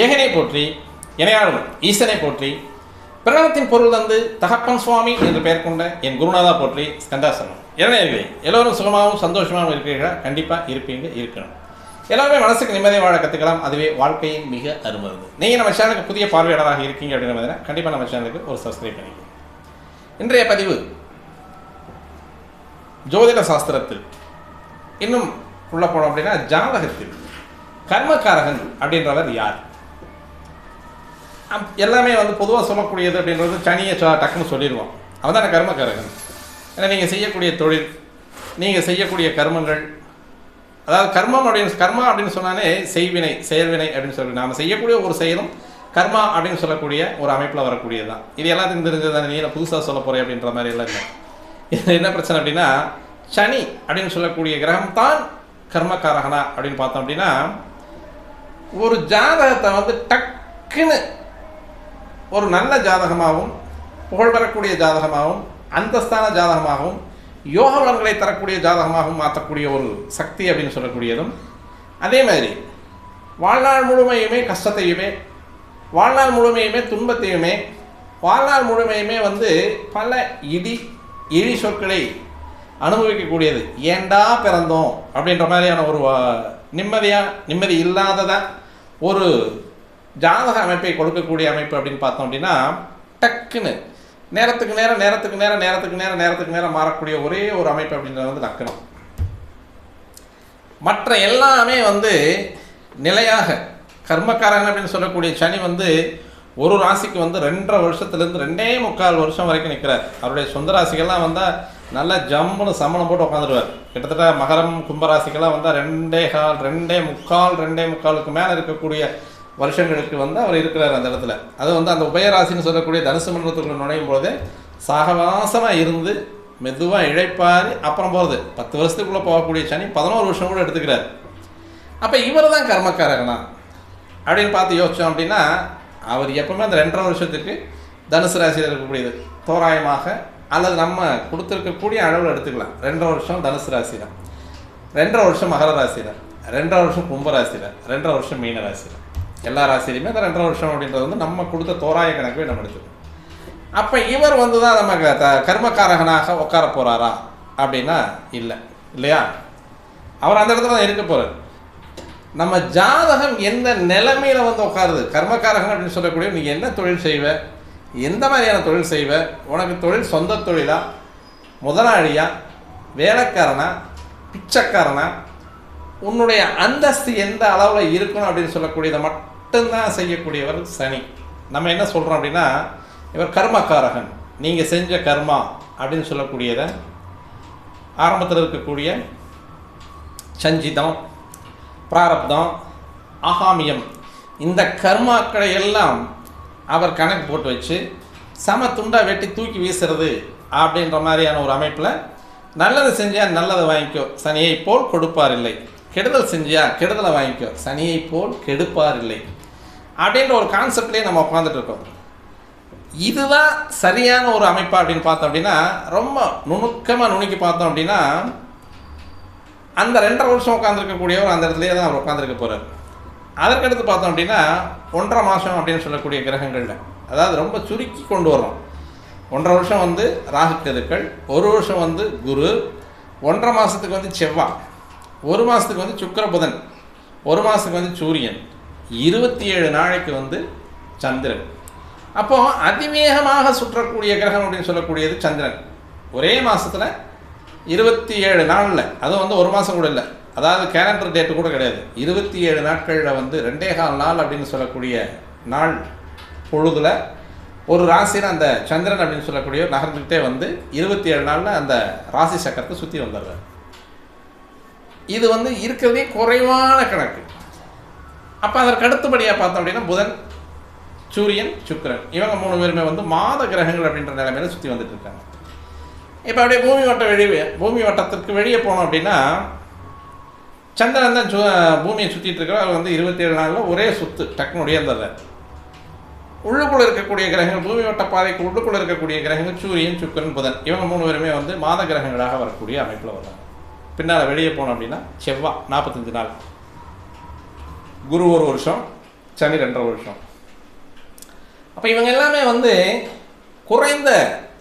ஏகனை போற்றி, இணையாளும் ஈசனை போற்றி, பிரணவத்தின் பொருள் தந்து தகப்பன் சுவாமி என்று பெயர் கொண்ட என் குருநாதா போற்றி, ஸ்கந்தாசனம். இளைஞர்களே, எல்லோரும் சுகமாகவும் சந்தோஷமாகவும் இருக்கிறீர்களா? கண்டிப்பாக இருப்பீங்க, இருக்கணும். எல்லாருமே மனசுக்கு நிம்மதியை வாழ கற்றுக்கலாம். அதுவே வாழ்க்கையின் மிக அருமருந்து. நீங்கள் நம்ம சேனலுக்கு புதிய பார்வையாளராக இருக்கீங்க அப்படின்னா கண்டிப்பாக நம்ம சேனலுக்கு ஒரு சப்ஸ்கிரைப் பண்ணிக்கோங்க. இன்றைய பதிவு ஜோதிட சாஸ்திரத்தில் இன்னும் உள்ள போனோம் அப்படின்னா ஜாதகத்தில் கர்மக்காரகன் அப்படின்றவர் யார்? எல்லாமே பொதுவாக சொல்லக்கூடியது அப்படின்றது சனியை டக்குன்னு சொல்லிடுவோம். அவன் தானே கர்மக்காரகன். ஏன்னா நீங்கள் செய்யக்கூடிய தொழில், நீங்கள் செய்யக்கூடிய கர்மங்கள், அதாவது கர்மா அப்படின்னு சொன்னாலே செய்வினை, செயல்வினை அப்படின்னு சொல்லி நாம் செய்யக்கூடிய ஒரு செயலும் கர்மா அப்படின்னு சொல்லக்கூடிய ஒரு அமைப்பில் வரக்கூடியது தான். இது எல்லாத்துக்கும் தெரிஞ்சது தானே. நீ புதுசாக சொல்ல போகிறேன் அப்படின்ற மாதிரி எல்லாம் இல்லை. இது என்ன பிரச்சனை அப்படின்னா, சனி அப்படின்னு சொல்லக்கூடிய கிரகம் தான் கர்மக்காரகனா அப்படின்னு பார்த்தோம் அப்படின்னா, ஒரு ஜாதகத்தை டக்குன்னு ஒரு நல்ல ஜாதகமாகவும் புகழ் பெறக்கூடிய ஜாதகமாகவும் அந்தஸ்தான ஜாதகமாகவும் யோக பலன்களை தரக்கூடிய ஜாதகமாகவும் மாற்றக்கூடிய ஒரு சக்தி அப்படின்னு சொல்லக்கூடியதும், அதே மாதிரி வாழ்நாள் முழுமையுமே கஷ்டத்தையுமே, வாழ்நாள் முழுமையுமே துன்பத்தையுமே, வாழ்நாள் முழுமையுமே பல இழி சொற்களை அனுபவிக்கக்கூடியது. ஏண்டா பிறந்தோம் அப்படின்ற மாதிரியான ஒரு நிம்மதி இல்லாததான் ஒரு ஜாதக அமைப்பை கொடுக்கக்கூடிய அமைப்பு அப்படின்னு பார்த்தோம் அப்படின்னா, டக்குன்னு நேரத்துக்கு நேரம் மாறக்கூடிய ஒரே ஒரு அமைப்பு அப்படின்றது லக்கணம். மற்ற எல்லாமே நிலையாக கர்மக்காரன் அப்படின்னு சொல்லக்கூடிய சனி ஒரு ராசிக்கு 2.5 வருஷத்துலேருந்து 2.25 வருஷம் வரைக்கும் நிற்கிறார். அவருடைய சொந்த ராசிகள்லாம் நல்லா ஜம்முன்னு சமணம் போட்டு உட்காந்துருவார். கிட்டத்தட்ட மகரம் கும்பராசிக்கெல்லாம் 2.25 மேலே இருக்கக்கூடிய வருஷங்களுக்கு அவர் இருக்கிறார் அந்த இடத்துல. அது அந்த உபயராசின்னு சொல்லக்கூடிய தனுசு மண்டலத்துக்குள்ள நுழையும் போதே சாகவாசமாக இருந்து மெதுவாக இழைப்பாரி அப்புறம் போகிறது. 10 வருஷத்துக்குள்ளே போகக்கூடிய சனி 11 வருஷம் கூட எடுத்துக்கிறார். அப்போ இவர் தான் கர்மக்காரகனா அப்படின்னு பார்த்து யோசித்தோம் அப்படின்னா, அவர் எப்பவுமே அந்த 2.5 வருஷத்துக்கு தனுசு ராசியில் இருக்கக்கூடியது தோராயமாக, அல்லது நம்ம கொடுத்துருக்கக்கூடிய அளவில் எடுத்துக்கலாம். 2.5 வருஷம் தனுசு ராசியில், 2.5 வருஷம் மகர ராசியில், 2.5 வருஷம் கும்பராசியில், 2.5 வருஷம் மீன ராசியில், எல்லா ராசியிலையுமே அந்த 2.5 வருஷம் அப்படின்றது நம்ம கொடுத்த தோராய கணக்கவே நம்ம எடுத்துக்கணும். அப்போ இவர் தான் நம்ம கர்மக்காரகனாக உட்கார போகிறாரா அப்படின்னா இல்லையா? அவர் அந்த இடத்துல தான் இருக்க போகிறார். நம்ம ஜாதகம் எந்த நிலைமையில் உட்காருது, கர்மக்காரகன் அப்படின்னு சொல்லக்கூடிய நீ என்ன தொழில் செய்வ, எந்த மாதிரியான தொழில் செய்வ, உனக்கு தொழில் சொந்த தொழிலா, முதலாளியா, வேலைக்காரனா, பிச்சைக்காரனா, உன்னுடைய அந்தஸ்து எந்த அளவில் இருக்கணும் அப்படின்னு சொல்லக்கூடியதை மட்டும்தான் செய்யக்கூடியவர் சனி. நம்ம என்ன சொல்கிறோம் அப்படின்னா, இவர் கர்மக்காரகன், நீங்கள் செஞ்ச கர்மா அப்படின்னு சொல்லக்கூடியதை ஆரம்பத்தில் இருக்கக்கூடிய சஞ்சிதம், பிராரப்தம், ஆகாமியம், இந்த கர்மாக்களை எல்லாம் அவர் கணக்கு போட்டு வச்சு சம துண்டா வெட்டி தூக்கி வீசுறது அப்படின்ற மாதிரியான ஒரு அமைப்பில், நல்லது செஞ்சால் நல்லதை வாங்கிக்கோ, சனியை போல் கொடுப்பார் இல்லை, கெடுதல் செஞ்சியா கெடுதலை வாங்கிக்கோ, சனியை போல் கெடுப்பார் இல்லை அப்படின்ற ஒரு கான்செப்ட்லேயே நம்ம உட்காந்துட்டு இருக்கோம். இதுதான் சரியான ஒரு அமைப்பா அப்படின்னு பார்த்தோம் அப்படின்னா, ரொம்ப நுணுக்கி பார்த்தோம் அப்படின்னா, அந்த 2.5 வருஷம் உட்காந்துருக்கக்கூடியவர் அந்த இடத்துலேயே தான் அவர் உட்காந்துருக்க போகிறார். அதற்கடுத்து பார்த்தோம் அப்படின்னா 1.5 மாதம் அப்படின்னு சொல்லக்கூடிய கிரகங்களில், அதாவது ரொம்ப சுருக்கி கொண்டு வரோம். 1.5 வருஷம் ராகு கேதுக்கள், 1 வருஷம் குரு, 1.5 மாதத்துக்கு செவ்வாய், 1 மாதத்துக்கு சுக்கிர புதன், 1 மாதத்துக்கு சூரியன், 27 நாளைக்கு சந்திரன். அப்போ அதிவேகமாக சுற்றக்கூடிய கிரகம் அப்படின்னு சொல்லக்கூடியது சந்திரன். ஒரே மாதத்தில் 27 நாளில், அதுவும் 1 மாதம் கூட இல்லை, அதாவது கேலண்டர் டேட்டு கூட கிடையாது, 27 நாட்களில் 2.25 நாள் அப்படின்னு சொல்லக்கூடிய நாள் பொழுதில் ஒரு ராசியில் அந்த சந்திரன் அப்படின்னு சொல்லக்கூடிய நகர்ந்துக்கிட்டே 27 நாளில் அந்த ராசி சக்கரத்தை சுற்றி வந்துடுறார். இது இருக்கிறதே குறைவான கணக்கு. அப்போ அதற்கு அடுத்தபடியாக பார்த்தோம் அப்படின்னா புதன், சூரியன், சுக்கிரன், இவங்க 3 பேருமே மாத கிரகங்கள் அப்படின்ற நிலைமையில சுற்றி வந்துட்டு இருக்காங்க. இப்போ அப்படியே பூமி வட்டத்திற்கு வெளியே போனோம் அப்படின்னா, சந்திரன் தான் பூமியை சுற்றிட்டு இருக்கிற அவர் 27 நாளில் ஒரே சுற்று டக்குனு உடையர்ந்தார். உள்ளுக்குள்ளே இருக்கக்கூடிய கிரகங்கள், பூமி வட்ட பாதைக்கு உள்ளுக்குள்ளே இருக்கக்கூடிய கிரகங்கள் சூரியன், சுக்கிரன், புதன், இவங்க 3 பேருமே மாத கிரகங்களாக வரக்கூடிய அமைப்பில் வர்றாங்க. பின்னால் வெளியே போனோம் அப்படின்னா செவ்வாய் 45 நாள், குரு 1 வருஷம், சனி 2.5 வருஷம். அப்போ இவங்க எல்லாமே வந்து குறைந்த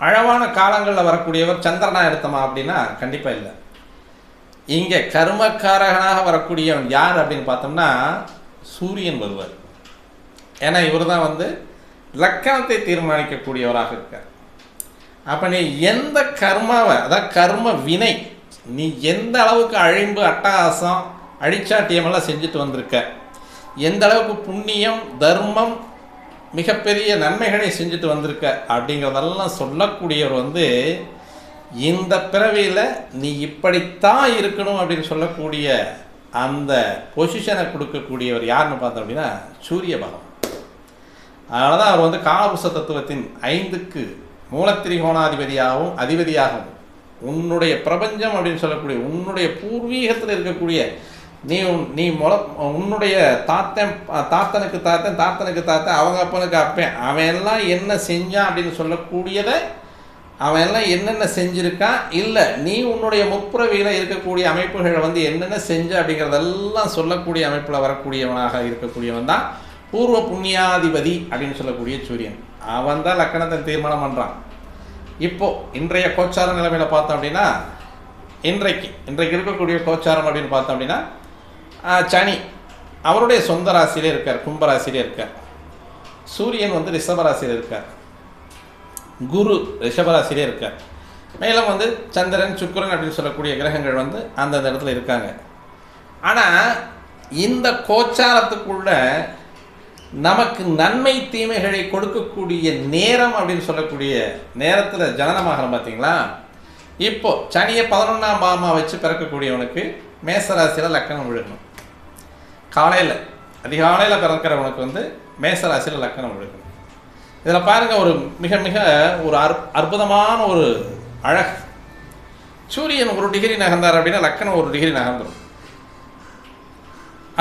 அளவான காலங்களில் வரக்கூடியவர். சந்திரனா எடுத்தமா அப்படின்னா கண்டிப்பாக இல்லை. இங்கே கர்மக்காரகனாக வரக்கூடியவன் யார் அப்படின்னு பார்த்தோம்னா சூரியன் வருவார். ஏன்னா இவர் தான் வந்து லக்கணத்தை தீர்மானிக்கக்கூடியவராக இருக்கார். அப்போ நீ எந்த கர்மாவை, அதாவது கர்ம வினை, நீ எந்த அளவுக்கு அழிம்பு அட்டகாசம் அழிச்சாட்டியமெல்லாம் செஞ்சுட்டு வந்திருக்க, எந்த அளவுக்கு புண்ணியம் தர்மம் மிகப்பெரிய நன்மைகளை செஞ்சுட்டு வந்திருக்க அப்படிங்கிறதெல்லாம் சொல்லக்கூடியவர் வந்து இந்த பிறவியில் நீ இப்படித்தான் இருக்கணும் அப்படின்னு சொல்லக்கூடிய அந்த பொசிஷனை கொடுக்கக்கூடியவர் யாருன்னு பார்த்தோம் அப்படின்னா சூரிய பகவான். அதனால தான் அவர் வந்து காலபுருஷ தத்துவத்தின் 5க்கு மூலத்திரிகோணாதிபதியாகவும் அதிபதியாகவும் உன்னுடைய பிரபஞ்சம் அப்படின்னு சொல்லக்கூடிய உன்னுடைய பூர்வீகத்தில் இருக்கக்கூடிய நீ உன்னுடைய தாத்தனுக்கு தாத்தன் அவங்க அப்பனுக்கு அப்பேன் அவன் எல்லாம் என்ன செஞ்சான் அப்படின்னு சொல்லக்கூடியதை அவன் எல்லாம் என்னென்ன செஞ்சுருக்கான், இல்லை நீ உன்னுடைய முற்பிறவியில் இருக்கக்கூடிய அமைப்புகளை வந்து என்னென்ன செஞ்ச அப்படிங்கிறதெல்லாம் சொல்லக்கூடிய அமைப்பில் வரக்கூடியவனாக இருக்கக்கூடியவன் தான் பூர்வ புண்ணியாதிபதி அப்படின்னு சொல்லக்கூடிய சூரியன். அவன் தான் லக்கணத்தை தீர்மானம் பண்ணுறான். இப்போது இன்றைய கோச்சார நிலைமையில் பார்த்தோம் அப்படின்னா இன்றைக்கு இருக்கக்கூடிய கோச்சாரம் அப்படின்னு பார்த்தோம் அப்படின்னா சனி அவருடைய சொந்த ராசியிலே இருக்கார், கும்பராசியிலே இருக்கார். சூரியன் வந்து ரிஷபராசியில் இருக்கார், குரு ரிஷபராசியிலே இருக்கார். மேலும் வந்து சந்திரன் சுக்கிரன் அப்படின்னு சொல்லக்கூடிய கிரகங்கள் வந்து அந்தந்த இடத்துல இருக்காங்க. ஆனால் இந்த கோச்சாரத்துக்குள்ள நமக்கு நன்மை தீமைகளை கொடுக்கக்கூடிய நேரம் அப்படின்னு சொல்லக்கூடிய நேரத்தில் ஜனனமாகணும் பார்த்தீங்களா. இப்போ சனியை 11ஆம் பாவமாக வச்சு பிறக்கக்கூடியவனுக்கு மேசராசியில் லக்கணம் விழுகணும். காலையில் அதிகாலையில் பிறக்கிறவனுக்கு வந்து மேசராசியில் லக்கணம் விழுகணும். இதில் பாருங்கள், ஒரு மிக மிக ஒரு அற்புதமான ஒரு அழகு. சூரியன் 1 டிகிரி நகர்ந்தார் அப்படின்னா லக்கணம் 1 டிகிரி நகர்ந்துடும்.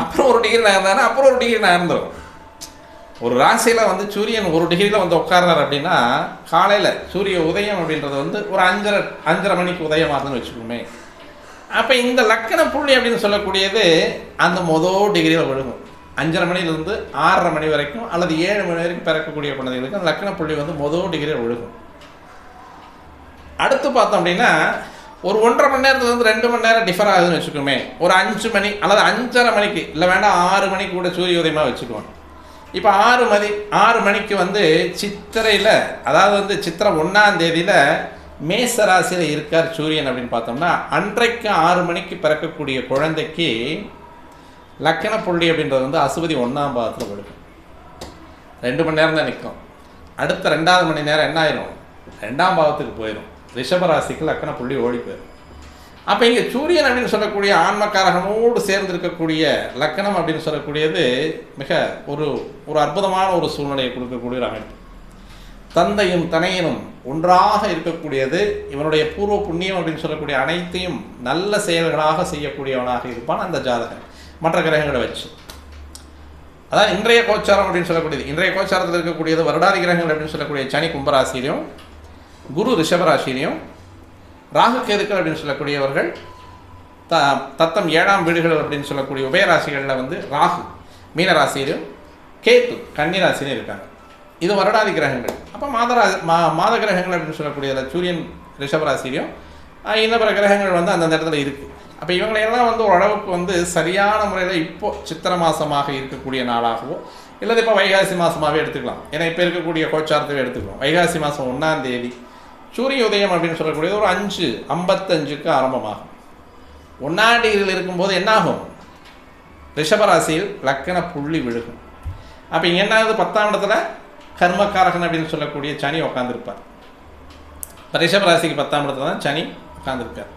அப்புறம் 1 டிகிரி நகர்ந்தாருன்னா அப்புறம் 1 டிகிரி நகர்ந்துடும். ஒரு ராசியில் வந்து சூரியன் 1 டிகிரியில் வந்து உட்கார்றார் அப்படின்னா காலையில் சூரிய உதயம் அப்படின்றது வந்து ஒரு 5:30 மணிக்கு உதயமாகுதுன்னு வச்சுக்கோமே. அப்போ இந்த லக்கண புள்ளி அப்படின்னு சொல்லக்கூடியது அந்த மொதல் டிகிரியில் விழுகும். 5:30 மணிலேருந்து 6:30 மணி வரைக்கும் அல்லது 7 மணி வரைக்கும் பிறக்கக்கூடிய குழந்தைகளுக்கு அந்த லக்கண புள்ளி வந்து மொதல் டிகிரியில் விழுகும். அடுத்து பார்த்தோம் அப்படின்னா ஒரு 1.5 மணி நேரத்துலேருந்து 2 மணி நேரம் டிஃபர் ஆகுதுன்னு வச்சுக்கோமே. ஒரு 5 மணி அல்லது 5:30 மணிக்கு, இல்லை வேண்டாம் 6 மணிக்கு கூட சூரிய உதயமாக வச்சுக்குவோம். இப்போ 6 மணிக்கு வந்து சித்திரையில், அதாவது வந்து சித்திரை 1ஆம் தேதியில் மேச ராசியில் இருக்கார் சூரியன் அப்படின்னு பார்த்தோம்னா அன்றைக்கு 6 மணிக்கு பிறக்கக்கூடிய குழந்தைக்கு லக்கண புள்ளி அப்படின்றது வந்து அசுபதி 1ஆம் பாவத்தில் விழுக்கும். 2 மணி நேரம் தான் நிற்கும். அடுத்த 2வது மணி நேரம் என்ன ஆயிரும், 2ஆம் பாவத்துக்கு போயிடும். ரிஷபராசிக்கு லக்கண புள்ளி ஓடி போயிடும். அப்போ இங்கே சூரியன் அப்படின்னு சொல்லக்கூடிய ஆன்மக்காரகனோடு சேர்ந்திருக்கக்கூடிய லக்கணம் அப்படின்னு சொல்லக்கூடியது மிக ஒரு அற்புதமான ஒரு சூழ்நிலையை கொடுக்கக்கூடிய ஒரு அமைப்பு. தந்தையும் தனையனும் ஒன்றாக இருக்கக்கூடியது. இவனுடைய பூர்வ புண்ணியம் அப்படின்னு சொல்லக்கூடிய அனைத்தையும் நல்ல செயல்களாக செய்யக்கூடியவனாக இருப்பான் அந்த ஜாதகன் மற்ற கிரகங்களை வச்சு. அதான் இன்றைய கோச்சாரம் அப்படின்னு சொல்லக்கூடியது. இன்றைய கோச்சாரத்தில் இருக்கக்கூடியது வருடாதி கிரகங்கள் அப்படின்னு சொல்லக்கூடிய சனி கும்பராசிலையும், குரு ரிஷபராசிலையும், ராகு கேதுக்கள் அப்படின்னு சொல்லக்கூடியவர்கள் தத்தம் 7ஆம் வீடுகள் அப்படின்னு சொல்லக்கூடிய உபயராசிகளில் வந்து ராகு மீனராசியிலும் கேத்து கன்னிராசிலையும் இருக்காங்க. இது வருடாதி கிரகங்கள். அப்போ மாத கிரகங்கள் அப்படின்னு சொல்லக்கூடியதில் சூரியன் ரிஷபராசிலையும் இன்ன பிற கிரகங்கள் வந்து அந்தந்த இடத்துல இருக்குது. அப்போ இவங்களையெல்லாம் வந்து ஓரளவுக்கு வந்து சரியான முறையில் இப்போது சித்திரை மாதமாக இருக்கக்கூடிய நாளாகவோ இல்லை இப்போ வைகாசி மாதமாகவே எடுத்துக்கலாம். ஏன்னா இப்போ இருக்கக்கூடிய கோச்சாரத்தையே எடுத்துக்கலாம். வைகாசி மாதம் 1ஆம் தேதி சூரிய உதயம் அப்படின்னு சொல்லக்கூடியது ஒரு 5:55க்கு ஆரம்பமாகும். 1ஆம் டிகிரியில் இருக்கும்போது என்னாகும், ரிஷபராசியில் லக்கண புள்ளி விழுகும். அப்போ இங்கே என்னாவது 10ஆம் இடத்துல கர்மக்காரகன் அப்படின்னு சொல்லக்கூடிய சனி உட்காந்துருப்பார். இப்போ ரிஷபராசிக்கு 10ஆம் இடத்துல தான் சனி உட்காந்துருக்கார்.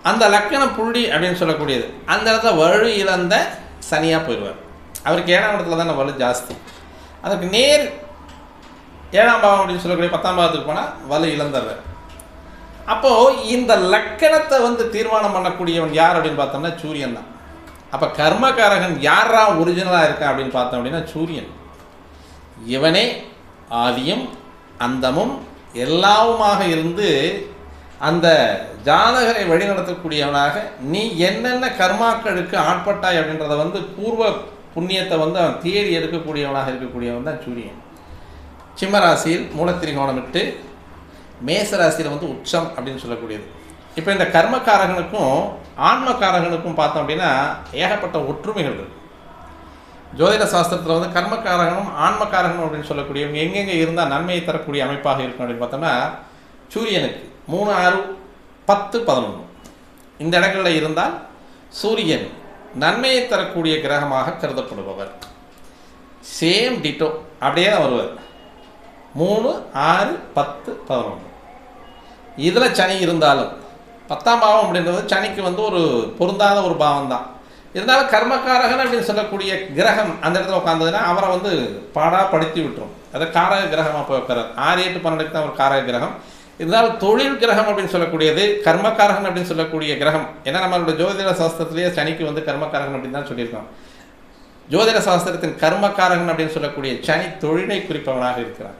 அந்த லக்கண புள்ளி அப்படின்னு சொல்லக்கூடியது அந்த இடத்துல வலு இழந்த சனியாக போயிடுவார். அவருக்கு 7ஆம் இடத்துல தான் வலு ஜாஸ்தி. அதற்கு நேர் 7ஆம் பாவம் அப்படின்னு சொல்லக்கூடிய 10ஆம் பாவத்துக்கு போனால் வலு இழந்துடுறார். அப்போது இந்த லக்கணத்தை வந்து தீர்மானம் பண்ணக்கூடியவன் யார் அப்படின்னு பார்த்தோம்னா சூரியன் தான். அப்போ கர்மகாரகன் யாரா ஒரிஜினலாக இருக்கா அப்படின்னு பார்த்தோம் அப்படின்னா சூரியன். இவனே ஆதியும் அந்தமும் எல்லாவுமாக இருந்து அந்த ஜாதகரை வழிநடத்தக்கூடியவனாக நீ என்னென்ன கர்மாக்களுக்கு ஆட்பட்டாய் அப்படின்றத வந்து பூர்வ புண்ணியத்தை வந்து அவன் தேடி எடுக்கக்கூடியவனாக இருக்கக்கூடியவன் தான் சூரியன். சிம்ம ராசியில் மூலத்திரிகோணமிட்டு மேசராசியில் வந்து உச்சம் அப்படின்னு சொல்லக்கூடியது. இப்போ இந்த கர்மக்காரகனுக்கும் ஆன்மக்காரகனுக்கும் பார்த்தோம் அப்படின்னா ஏகப்பட்ட ஒற்றுமைகள் இருக்குது. ஜோதிட சாஸ்திரத்தில் வந்து கர்மக்காரகனும் ஆன்மக்காரகனும் அப்படின்னு சொல்லக்கூடியவங்க எங்கெங்கே இருந்தால் நன்மையை தரக்கூடிய அமைப்பாக இருக்கும் அப்படின்னு பார்த்தோம்னா சூரியனுக்கு 3, 6, 10, 11 இந்த இடங்களில் இருந்தால் சூரியன் நன்மையை தரக்கூடிய கிரகமாக கருதப்படுபவர். சேம் டிட்டோ அப்படியே தான் வருவார். 3, 6, 10, 11 இதில் சனி இருந்தாலும் 10ஆம் பாவம் அப்படின்றது சனிக்கு வந்து ஒரு பொருந்தாத ஒரு பாவம் தான். இருந்தாலும் கர்மக்காரகன் அப்படின்னு சொல்லக்கூடிய கிரகம் அந்த இடத்துல உட்காந்ததுன்னா அவரை வந்து பாடாப்படுத்தி விட்டுரும். அதை காரக கிரகமாக போய் உட்காரார். 6, 8, 12 தான் ஒரு காரக கிரகம். இருந்தாலும் தொழில் கிரகம் அப்படின்னு சொல்லக்கூடியது கர்மக்காரகன் அப்படின்னு சொல்லக்கூடிய கிரகம். ஏன்னா நம்மளோட ஜோதிட சாஸ்திரத்திலேயே சனிக்கு வந்து கர்மக்காரகன் அப்படின்னு தான் சொல்லியிருக்கோம். ஜோதிட சாஸ்திரத்தின் கர்மக்காரகன் அப்படின்னு சொல்லக்கூடிய சனி தொழிலை குறிப்பவனாக இருக்கிறான்.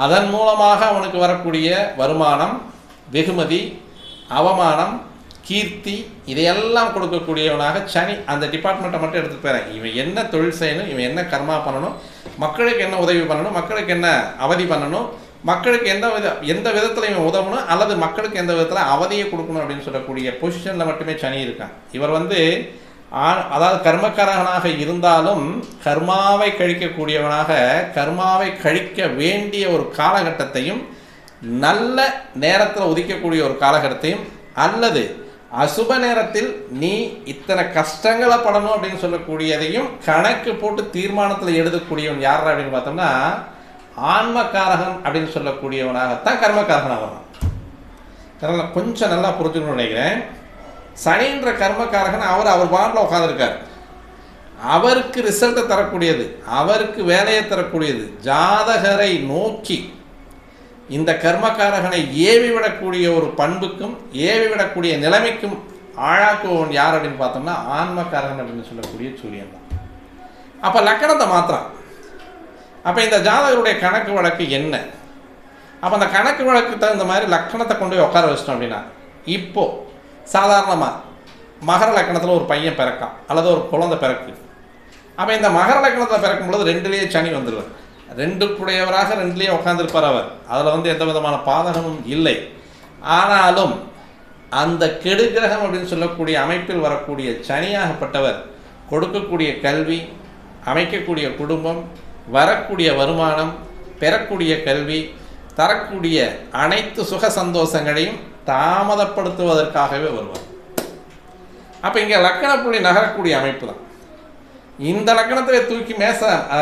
அதன் மூலமாக அவனுக்கு வரக்கூடிய வருமானம், வெகுமதி, அவமானம், கீர்த்தி இதையெல்லாம் கொடுக்கக்கூடியவனாக சனி அந்த டிபார்ட்மெண்ட்டை மட்டும் எடுத்துகிட்டு போகிறேன். இவன் என்ன தொழில் செய்யணும், இவன் என்ன கர்மா பண்ணணும், மக்களுக்கு என்ன உதவி பண்ணணும், மக்களுக்கு என்ன அவதி பண்ணணும், மக்களுக்கு எந்த விதத்தில் இவன் உதவணும் அல்லது மக்களுக்கு எந்த விதத்தில் அவதியை கொடுக்கணும் அப்படின்னு சொல்லக்கூடிய பொசிஷனில் மட்டுமே சனி இருக்கான். இவர் வந்து அதாவது கர்மக்காரகனாக இருந்தாலும் கர்மாவை கழிக்கக்கூடியவனாக கர்மாவை கழிக்க வேண்டிய ஒரு காலகட்டத்தையும் நல்ல நேரத்தில் உதிக்கக்கூடிய ஒரு காலகட்டத்தையும் அல்லது அசுப நேரத்தில் நீ இத்தனை கஷ்டங்களை படணும் அப்படின்னு சொல்லக்கூடியதையும் கணக்கு போட்டு தீர்மானத்தில் எழுதக்கூடியவன் யார் அப்படின்னு பார்த்தோம்னா ஆன்மக்காரகன் அப்படின்னு சொல்லக்கூடியவனாகத்தான் கர்மக்காரகன் ஆகலாம். கொஞ்சம் நல்லா புரிஞ்சுக்கணும்னு நினைக்கிறேன். சனின்ற கர்மக்காரகன் அவர் பாட்டில் உட்காந்துருக்கார். அவருக்கு ரிசல்ட்டை தரக்கூடியது, அவருக்கு வேலையை தரக்கூடியது, ஜாதகரை நோக்கி இந்த கர்மக்காரகனை ஏவி விடக்கூடிய ஒரு பண்புக்கும் ஏவி விடக்கூடிய நிலைமைக்கும் ஆழாக்குவன் யார் அப்படின்னு பார்த்தோம்னா ஆன்மக்காரகன் அப்படின்னு சொல்லக்கூடிய சூரியன் தான். அப்போ லக்கணத்தை மாத்திரம். அப்போ இந்த ஜாதகருடைய கணக்கு வழக்கு என்ன? அப்போ அந்த கணக்கு வழக்கு தகுந்த மாதிரி லக்கணத்தை கொண்டு போய் உட்கார வச்சிட்டோம் அப்படின்னா இப்போது சாதாரணமாக மகர லக்கணத்தில் ஒரு பையன் பிறக்கான் அல்லது ஒரு குழந்தை பிறக்கு. அப்போ இந்த மகர லக்கணத்தில் பிறக்கும் பொழுது 2லேயே சனி வந்துடுவார். 2க்குடையவராக 2லேயே உட்காந்துருப்பார் அவர். அதில் வந்து எந்த விதமான பாதகமும் இல்லை. ஆனாலும் அந்த கெடுகிரகம் அப்படின்னு சொல்லக்கூடிய அமைப்பில் வரக்கூடிய சனியாகப்பட்டவர் கொடுக்கக்கூடிய கல்வி, அமைக்கக்கூடிய குடும்பம், வரக்கூடிய வருமானம், பெறக்கூடிய கல்வி, தரக்கூடிய அனைத்து சுக சந்தோஷங்களையும் தாமதப்படுத்துவதற்காகவே வருவார். அப்போ இங்கே லக்கண புள்ளி நகரக்கூடிய அமைப்பு தான். இந்த லக்கணத்தை தூக்கி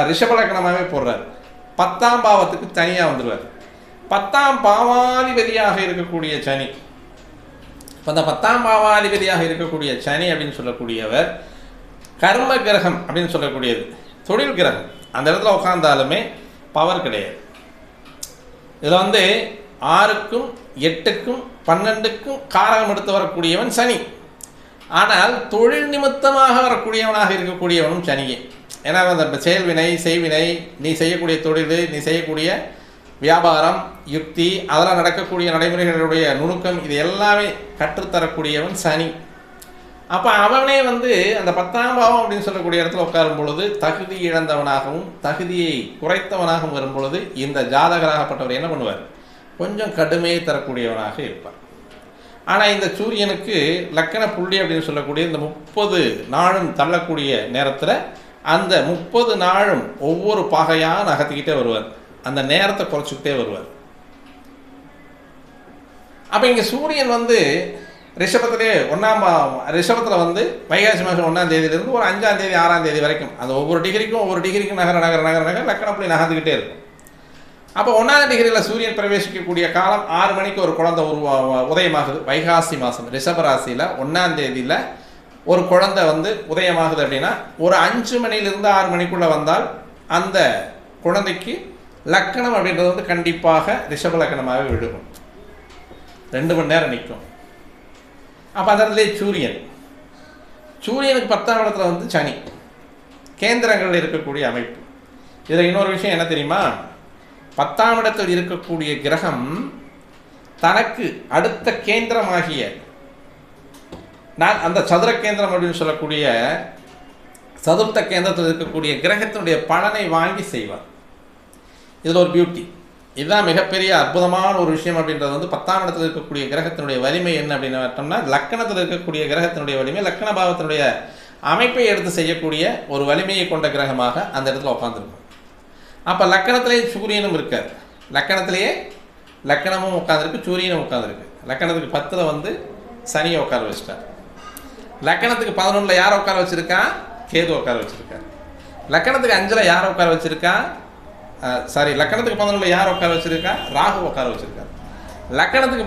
ரிஷப லக்கணமாகவே போடுறார். 10ஆம் பாவத்துக்கு தனியாக வந்துடுவார். 10ஆம் பாவாதிபதியாக இருக்கக்கூடிய சனி. இப்போ அந்த 10ஆம் பாவாதிபதியாக இருக்கக்கூடிய சனி அப்படின்னு சொல்லக்கூடியவர் கர்ம கிரகம் அப்படின்னு சொல்லக்கூடியது தொழில் கிரகம். அந்த இடத்துல உட்கார்ந்தாலுமே பவர் கிடையாது. இதில் வந்து 6க்கும் 8க்கும் 12க்கும் காரகம் எடுத்து வரக்கூடியவன் சனி. ஆனால் தொழில் நிமித்தமாக வரக்கூடியவனாக இருக்கக்கூடியவனும் சனியே. ஏன்னா அந்த செயல்வினை, செய்வினை, நீ செய்யக்கூடிய தொழில், நீ செய்யக்கூடிய வியாபாரம், யுக்தி, அதெல்லாம் நடக்கக்கூடிய நடைமுறைகளுடைய நுணுக்கம் இது எல்லாமே கற்றுத்தரக்கூடியவன் சனி. அப்போ அவனே வந்து அந்த 10ஆம் பாவம் அப்படின்னு சொல்லக்கூடிய இடத்துல உட்காரும் பொழுது தகுதி இழந்தவனாகவும் தகுதியை குறைத்தவனாகவும் வரும் பொழுது இந்த ஜாதகராகப்பட்டவர் என்ன பண்ணுவார்? கொஞ்சம் கடுமையை தரக்கூடியவனாக இருப்பார். ஆனால் இந்த சூரியனுக்கு லக்கண புள்ளி அப்படின்னு சொல்லக்கூடிய இந்த 30 நாளும் தள்ளக்கூடிய நேரத்தில் அந்த 30 நாளும் ஒவ்வொரு பாகையாக நகர்த்திக்கிட்டே வருவார். அந்த நேரத்தை குறைச்சிக்கிட்டே வருவார். அப்போ இங்கே சூரியன் வந்து ரிஷபத்திலே ரிஷபத்தில் வந்து வைகாசி மாதம் 1ஆம் தேதியிலிருந்து ஒரு 5ஆம் தேதி 6ஆம் தேதி வரைக்கும் அந்த ஒவ்வொரு டிகிரிக்கும் நகர லக்கணப்படி நகர்ந்துக்கிட்டே இருக்கும். அப்போ 1ஆம் டிகிரியில் சூரியன் பிரவேசிக்கக்கூடிய காலம் 6 மணிக்கு ஒரு குழந்தை உதயமாகுது. வைகாசி மாதம் ரிஷபராசியில் 1ஆம் தேதியில் ஒரு குழந்தை வந்து உதயமாகுது அப்படின்னா ஒரு 5 மணிலிருந்து 6 மணிக்குள்ளே வந்தால் அந்த குழந்தைக்கு லக்கணம் அப்படின்றது வந்து கண்டிப்பாக ரிஷப லக்கணமாகவே விழுகும். 2 மணி நேரம் நிற்கும். அப்போ அந்த இடத்துல சூரியனுக்கு 10ஆம் இடத்துல வந்து சனி கேந்திரங்களில் இருக்கக்கூடிய அமைப்பு. இதில் இன்னொரு விஷயம் என்ன தெரியுமா? 10ஆம் இடத்தில் இருக்கக்கூடிய கிரகம் தனக்கு அடுத்த கேந்திரமாகிய அந்த சதுர கேந்திரம் அப்படின்னு சொல்லக்கூடிய சதுர்த்த கேந்திரத்தில் இருக்கக்கூடிய கிரகத்தினுடைய பலனை வாங்கி செய்வார். இதில் ஒரு பியூட்டி, இதுதான் மிகப்பெரிய அற்புதமான ஒரு விஷயம் அப்படின்றது வந்து 10ஆம் இடத்தில் இருக்கக்கூடிய கிரகத்தினுடைய வலிமை என்ன அப்படின்னு பார்த்தோம்னா, லக்கணத்தில் இருக்கக்கூடிய கிரகத்தினுடைய வலிமை லக்கண பாவத்தினுடைய அமைப்பை எடுத்து செய்யக்கூடிய ஒரு வலிமையை கொண்ட கிரகமாக அந்த இடத்துல உட்காந்துருக்கும். அப்போ லக்கணத்திலேயே சூரியனும் இருக்கார், லக்கணத்திலேயே லக்கணமும் உட்காந்துருக்கு, சூரியனும் உட்காந்துருக்கு. லக்கணத்துக்கு 10 வந்து சனியை உட்கார வச்சுட்டார். லக்கணத்துக்கு 11 யாரை உட்கார வச்சுருக்கா? கேது உட்கார வச்சுருக்கார். லக்கணத்துக்கு 5 யாரை உட்கார வச்சுருக்கா? லக்கணத்துக்கு 11 யார் உட்கார வச்சுருக்கா? ராகு உட்கார வச்சுருக்கார். லக்கணத்துக்கு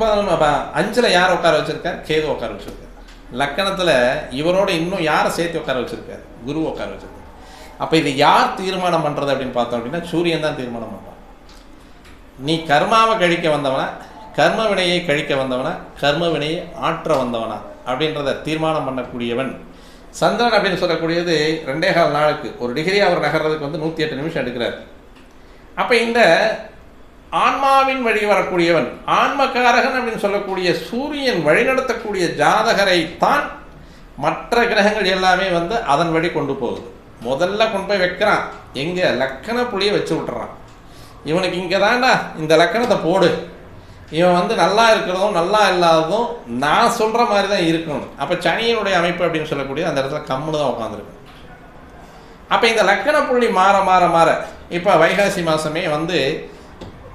5 யார் உட்கார வச்சுருக்கார்? கேது உட்கார வச்சுருக்கார். லக்கணத்தில் இவரோட இன்னும் யாரை சேர்த்து உட்கார வச்சுருக்கார்? குரு உட்கார வச்சுருக்கார். அப்போ இது யார் தீர்மானம் பண்ணுறது அப்படின்னு பார்த்தோம் அப்படின்னா, சூரியன் தான் தீர்மானம் பண்ணுறான். நீ கர்மாவை கழிக்க வந்தவனா, கர்ம வினையை கழிக்க வந்தவனா, கர்ம வினையை ஆற்ற வந்தவனா அப்படின்றத தீர்மானம் பண்ணக்கூடியவன் சந்திரன் அப்படின்னு சொல்லக்கூடியது 2.25 நாளுக்கு ஒரு டிகிரி அவர் நகர்றதுக்கு வந்து 108 நிமிஷம் எடுக்கிறார். அப்போ இந்த ஆன்மாவின் வழி வரக்கூடியவன், ஆன்மக்காரகன் அப்படின்னு சொல்லக்கூடிய சூரியன் வழிநடத்தக்கூடிய ஜாதகரை தான் மற்ற கிரகங்கள் எல்லாமே வந்து அதன் வழி கொண்டு போகுது. முதல்ல கொண்டு போய் வைக்கிறான் எங்கே? லக்கண புள்ளியை வச்சு விட்டுறான். இவனுக்கு இங்கே தாண்டா இந்த லக்கணத்தை போடு, இவன் வந்து நல்லா இருக்கிறதும் நல்லா இல்லாததும் நான் சொல்கிற மாதிரி தான் இருக்கணும். அப்போ சனியினுடைய அமைப்பு அப்படின்னு சொல்லக்கூடிய அந்த இடத்துல கம்முன்னு தான் உட்காந்துருக்கு. அப்போ இந்த லக்கண புள்ளி மாற மாற மாற இப்போ வைகாசி மாதமே வந்து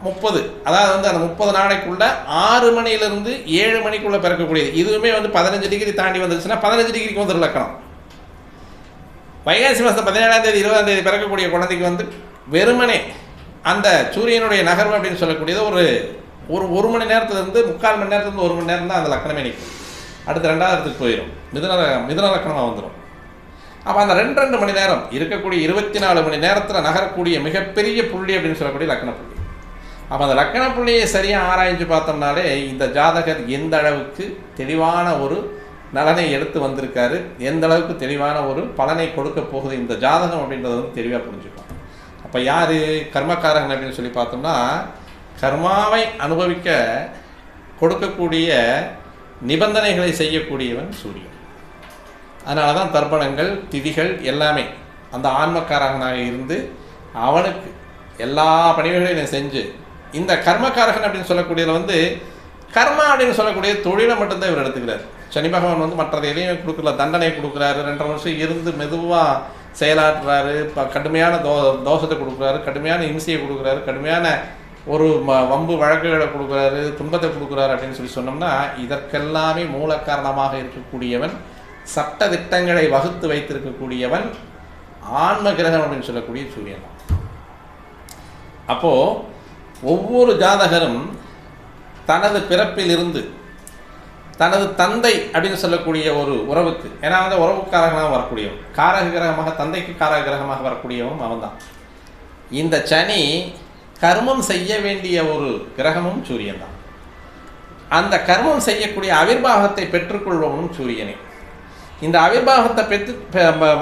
30, அதாவது வந்து அந்த 30 நாளைக்குள்ள 6 மணியிலிருந்து 7 மணிக்குள்ளே பிறக்கக்கூடியது. இதுவுமே வந்து 15 டிகிரி தாண்டி வந்துருச்சுன்னா 15 டிகிரிக்கு வந்துடும் லக்கணம். வைகாசி மாதம் 17ஆம் தேதி 20ஆம் தேதி பிறக்கக்கூடிய குழந்தைக்கு வந்து வெறுமனே அந்த சூரியனுடைய நகர்வு அப்படின்னு சொல்லக்கூடியது ஒரு மணி நேரத்துலேருந்து 3/4 மணி நேரத்துலேருந்து 1 மணி நேரம் தான் அந்த லக்கணமே நிற்கும். அடுத்து 2ஆவது இடத்துக்கு போயிடும், மிதுன லக்கணமாக வந்துடும். அப்போ அந்த 2 மணி நேரம் இருக்கக்கூடிய 24 மணி நேரத்தில் நகரக்கூடிய மிகப்பெரிய புள்ளி அப்படின்னு சொல்லக்கூடிய லக்கண புள்ளி. அப்போ அந்த லக்கண புள்ளியை சரியாக ஆராய்ஞ்சு பார்த்தோம்னாலே இந்த ஜாதகர் எந்த அளவுக்கு தெளிவான ஒரு நலனை எடுத்து வந்திருக்காரு, எந்த அளவுக்கு தெளிவான ஒரு பலனை கொடுக்க போகுது இந்த ஜாதகம் அப்படின்றத வந்து தெளிவாக புரிஞ்சுக்கும். அப்போ யார் கர்மக்காரங்க அப்படின்னு சொல்லி பார்த்தோம்னா, கர்மாவை அனுபவிக்க கொடுக்கக்கூடிய நிபந்தனைகளை செய்யக்கூடியவன் சூரியன். அதனால தான் தர்ப்பணங்கள் திதிகள் எல்லாமே அந்த ஆன்மக்காரகனாக இருந்து அவனுக்கு எல்லா பணிகளையும் செஞ்சு இந்த கர்மக்காரகன் அப்படின்னு சொல்லக்கூடியதில் வந்து கர்மா அப்படின்னு சொல்லக்கூடிய தொழிலை மட்டும்தான் இவர் எடுத்துக்கிறார். சனி பகவான் வந்து மற்றது எதையும் கொடுக்கல, தண்டனை கொடுக்குறாரு, 2.5 வருஷம் இருந்து மெதுவாக செயலாற்றுறாரு, இப்போ கடுமையான தோஷத்தை கொடுக்குறாரு, கடுமையான இம்சையை கொடுக்குறாரு, கடுமையான ஒரு வம்பு வழக்குகளை கொடுக்குறாரு, துன்பத்தை கொடுக்குறாரு அப்படின்னு சொல்லி சொன்னோம்னா இதற்கெல்லாமே மூல காரணமாக இருக்கக்கூடியவன், சட்ட திட்டங்களை வகுத்து வைத்திருக்கக்கூடியவன் ஆன்ம கிரகம் அப்படின்னு சொல்லக்கூடிய சூரியன். அப்போது ஒவ்வொரு ஜாதகரும் தனது பிறப்பில் இருந்து தனது தந்தை அப்படின்னு சொல்லக்கூடிய ஒரு உறவுக்கு, ஏன்னா வந்து உறவுக்காரகமாக வரக்கூடியவன், காரக கிரகமாக தந்தைக்கு காரக கிரகமாக வரக்கூடியவன் அவன் தான். இந்த சனி கர்மம் செய்ய வேண்டிய ஒரு கிரகமும் சூரியன் தான். அந்த கர்மம் செய்யக்கூடிய அவிர்வாகத்தை பெற்றுக்கொள்பவனும் சூரியனே. இந்த அவிர்வாகத்தை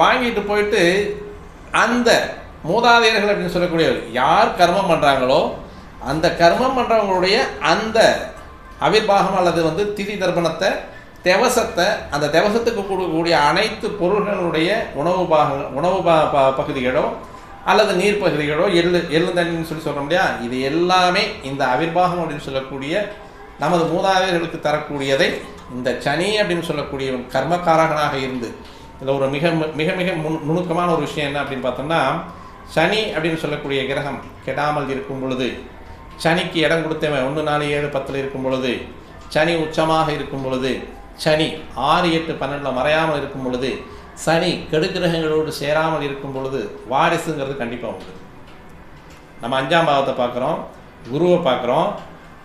வாங்கிட்டு போயிட்டு அந்த மூதாதையர்கள் அப்படின்னு சொல்லக்கூடியவர் யார் கர்மம் பண்ணுறாங்களோ அந்த கர்மம் பண்ணுறவங்களுடைய அந்த அவிர்வாகம் அல்லது வந்து திதி தர்ப்பணத்தை தெவசத்தை, அந்த தெவசத்துக்கு கொடுக்கக்கூடிய அனைத்து பொருள்களுடைய உணவு பகுதிகளோ அல்லது நீர் பகுதிகளோ எள்ளு தண்ணின்னு சொல்லி சொல்கிறோம் இல்லையா, இது எல்லாமே இந்த அவிர்வாகம் அப்படின்னு சொல்லக்கூடிய நமது மூதாதையர்களுக்கு தரக்கூடியதை இந்த சனி அப்படின்னு சொல்லக்கூடியவன் கர்மக்காரகனாக இருந்து இதில் ஒரு மிக மிக மிக நுணுக்கமான ஒரு விஷயம் என்ன அப்படின்னு பார்த்தோம்னா, சனி அப்படின்னு சொல்லக்கூடிய கிரகம் கெடாமல் இருக்கும் பொழுது, சனிக்கு இடம் கொடுத்தவன் 1, 4, 7, 10 இருக்கும் பொழுது, சனி உச்சமாக இருக்கும் பொழுது, சனி 6, 8, 12 மறையாமல் இருக்கும் பொழுது, சனி கெடுகிரகங்களோடு சேராமல் இருக்கும் பொழுது வாரிசுங்கிறது கண்டிப்பாக உண்டு. நம்ம 5ஆம் பாவத்தை பார்க்குறோம், குருவை பார்க்குறோம்,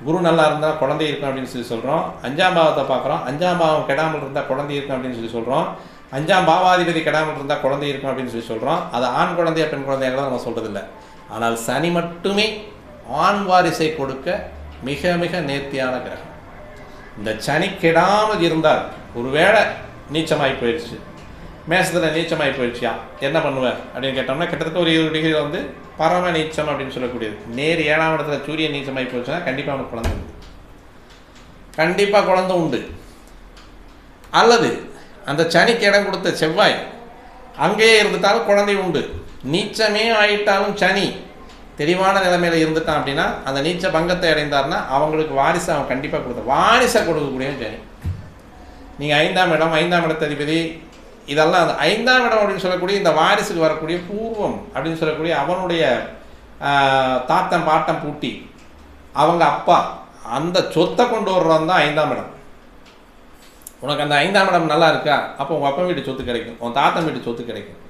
குரு நல்லா இருந்தால் குழந்தை இருக்கும் அப்படின்னு சொல்லி சொல்கிறோம். 5ஆம் பாவத்தை பார்க்குறோம், 5ஆம் பாவம் கெடாமல் இருந்தால் குழந்தை இருக்கும் அப்படின்னு சொல்லி சொல்கிறோம். 5ஆம் பாவாதிபதி கெடாமல் இருந்தால் குழந்தை இருக்கும் அப்படின்னு சொல்லி சொல்கிறோம். அது ஆண் குழந்தையா பெண் குழந்தையாக நம்ம சொல்கிறதில்ல. ஆனால் சனி மட்டுமே ஆண் வாரிசை கொடுக்க மிக மிக நேர்த்தியான கிரகம். இந்த சனி கெடாமல் இருந்தால், ஒருவேளை நீச்சமாகி போயிடுச்சு, மேசத்தில் நீச்சமாகி போயிடுச்சியா என்ன பண்ணுவேன் அப்படின்னு கேட்டோம்னா, கிட்டத்தட்ட ஒரு 20 டிகிரி வந்து பரம நீச்சம் அப்படின்னு சொல்லக்கூடியது. நேர் 7ஆம் இடத்துல சூரியன் நீச்சமாகி போயிடுச்சுன்னா கண்டிப்பாக அவனுக்கு குழந்தை உண்டு, கண்டிப்பாக குழந்தை உண்டு. அல்லது அந்த சனிக்கு இடம் கொடுத்த செவ்வாய் அங்கேயே இருந்துட்டாலும் குழந்தை உண்டு. நீச்சமே ஆயிட்டாலும் சனி தெளிவான நிலைமையில் இருந்துட்டான் அப்படின்னா அந்த நீச்ச பங்கத்தை அடைந்தார்னா அவங்களுக்கு வாரிசை அவன் கண்டிப்பாக கொடுத்த வாரிசை கொடுக்கக்கூடியவன் சனி. நீங்கள் 5ஆம் இடம் 5ஆம் இடத்த அதிபதி இதெல்லாம் அந்த 5ஆம் இடம் அப்படின்னு சொல்லக்கூடிய இந்த வாரிசுக்கு வரக்கூடிய பூர்வம் அப்படின்னு சொல்லக்கூடிய அவனுடைய தாத்தன் பாட்டம் பூட்டி அவங்க அப்பா அந்த சொத்தை கொண்டு வர்றவன் தான் 5ஆம் இடம். உனக்கு அந்த 5ஆம் இடம் நல்லா இருக்கா, அப்போ உங்கள் அப்பா வீட்டு சொத்து கிடைக்கும், உன் தாத்தன் வீட்டு சொத்து கிடைக்கும்.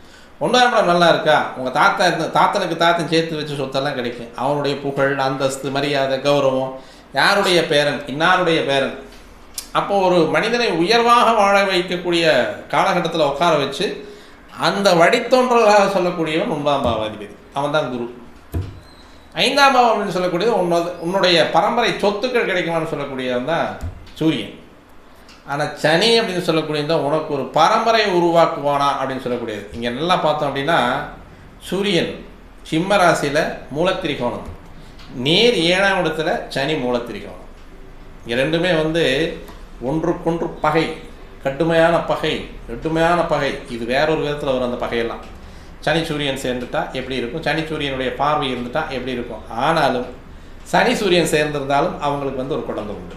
1ஆம் இடம் நல்லா இருக்கா, உங்கள் தாத்தனுக்கு தாத்தன் சேர்த்து வச்ச சொத்தெல்லாம் கிடைக்கும். அவனுடைய புகழ் அந்தஸ்து மரியாதை கௌரவம் யாருடைய பேரன் இன்னாருடைய பேரன். அப்போ ஒரு மனிதனை உயர்வாக வாழ வைக்கக்கூடிய காலகட்டத்தில் உட்கார வச்சு அந்த வழித்தோன்றலாக சொல்லக்கூடியவன் 9ஆம் பாவாதிபதி, அவன் தான் குரு. 5ஆம் பாவம் அப்படின்னு சொல்லக்கூடியது உன்னுடைய பரம்பரை சொத்துக்கள் கிடைக்குமான்னு சொல்லக்கூடியவன் தான் சூரியன். ஆனால் சனி அப்படின்னு சொல்லக்கூடியது தான் உனக்கு ஒரு பரம்பரையை உருவாக்குவானா அப்படின்னு சொல்லக்கூடியது. இங்கே நல்லா பார்த்தோம் அப்படின்னா சூரியன் சிம்ம ராசியில் மூலத்திரிகோணம், நேர் 7ஆம் இடத்துல சனி மூலத்திரிகோணம். இங்கே ரெண்டுமே ஒன்றுக்கொன்று பகை, கடுமையான பகை. இது வேறொரு விதத்தில் வரும். அந்த பகையெல்லாம் சனி சூரியன் சேர்ந்துட்டா எப்படி இருக்கும், சனி சூரியனுடைய பார்வை இருந்துட்டா எப்படி இருக்கும். ஆனாலும் சனி சூரியன் சேர்ந்திருந்தாலும் அவங்களுக்கு ஒரு குழந்தை உண்டு.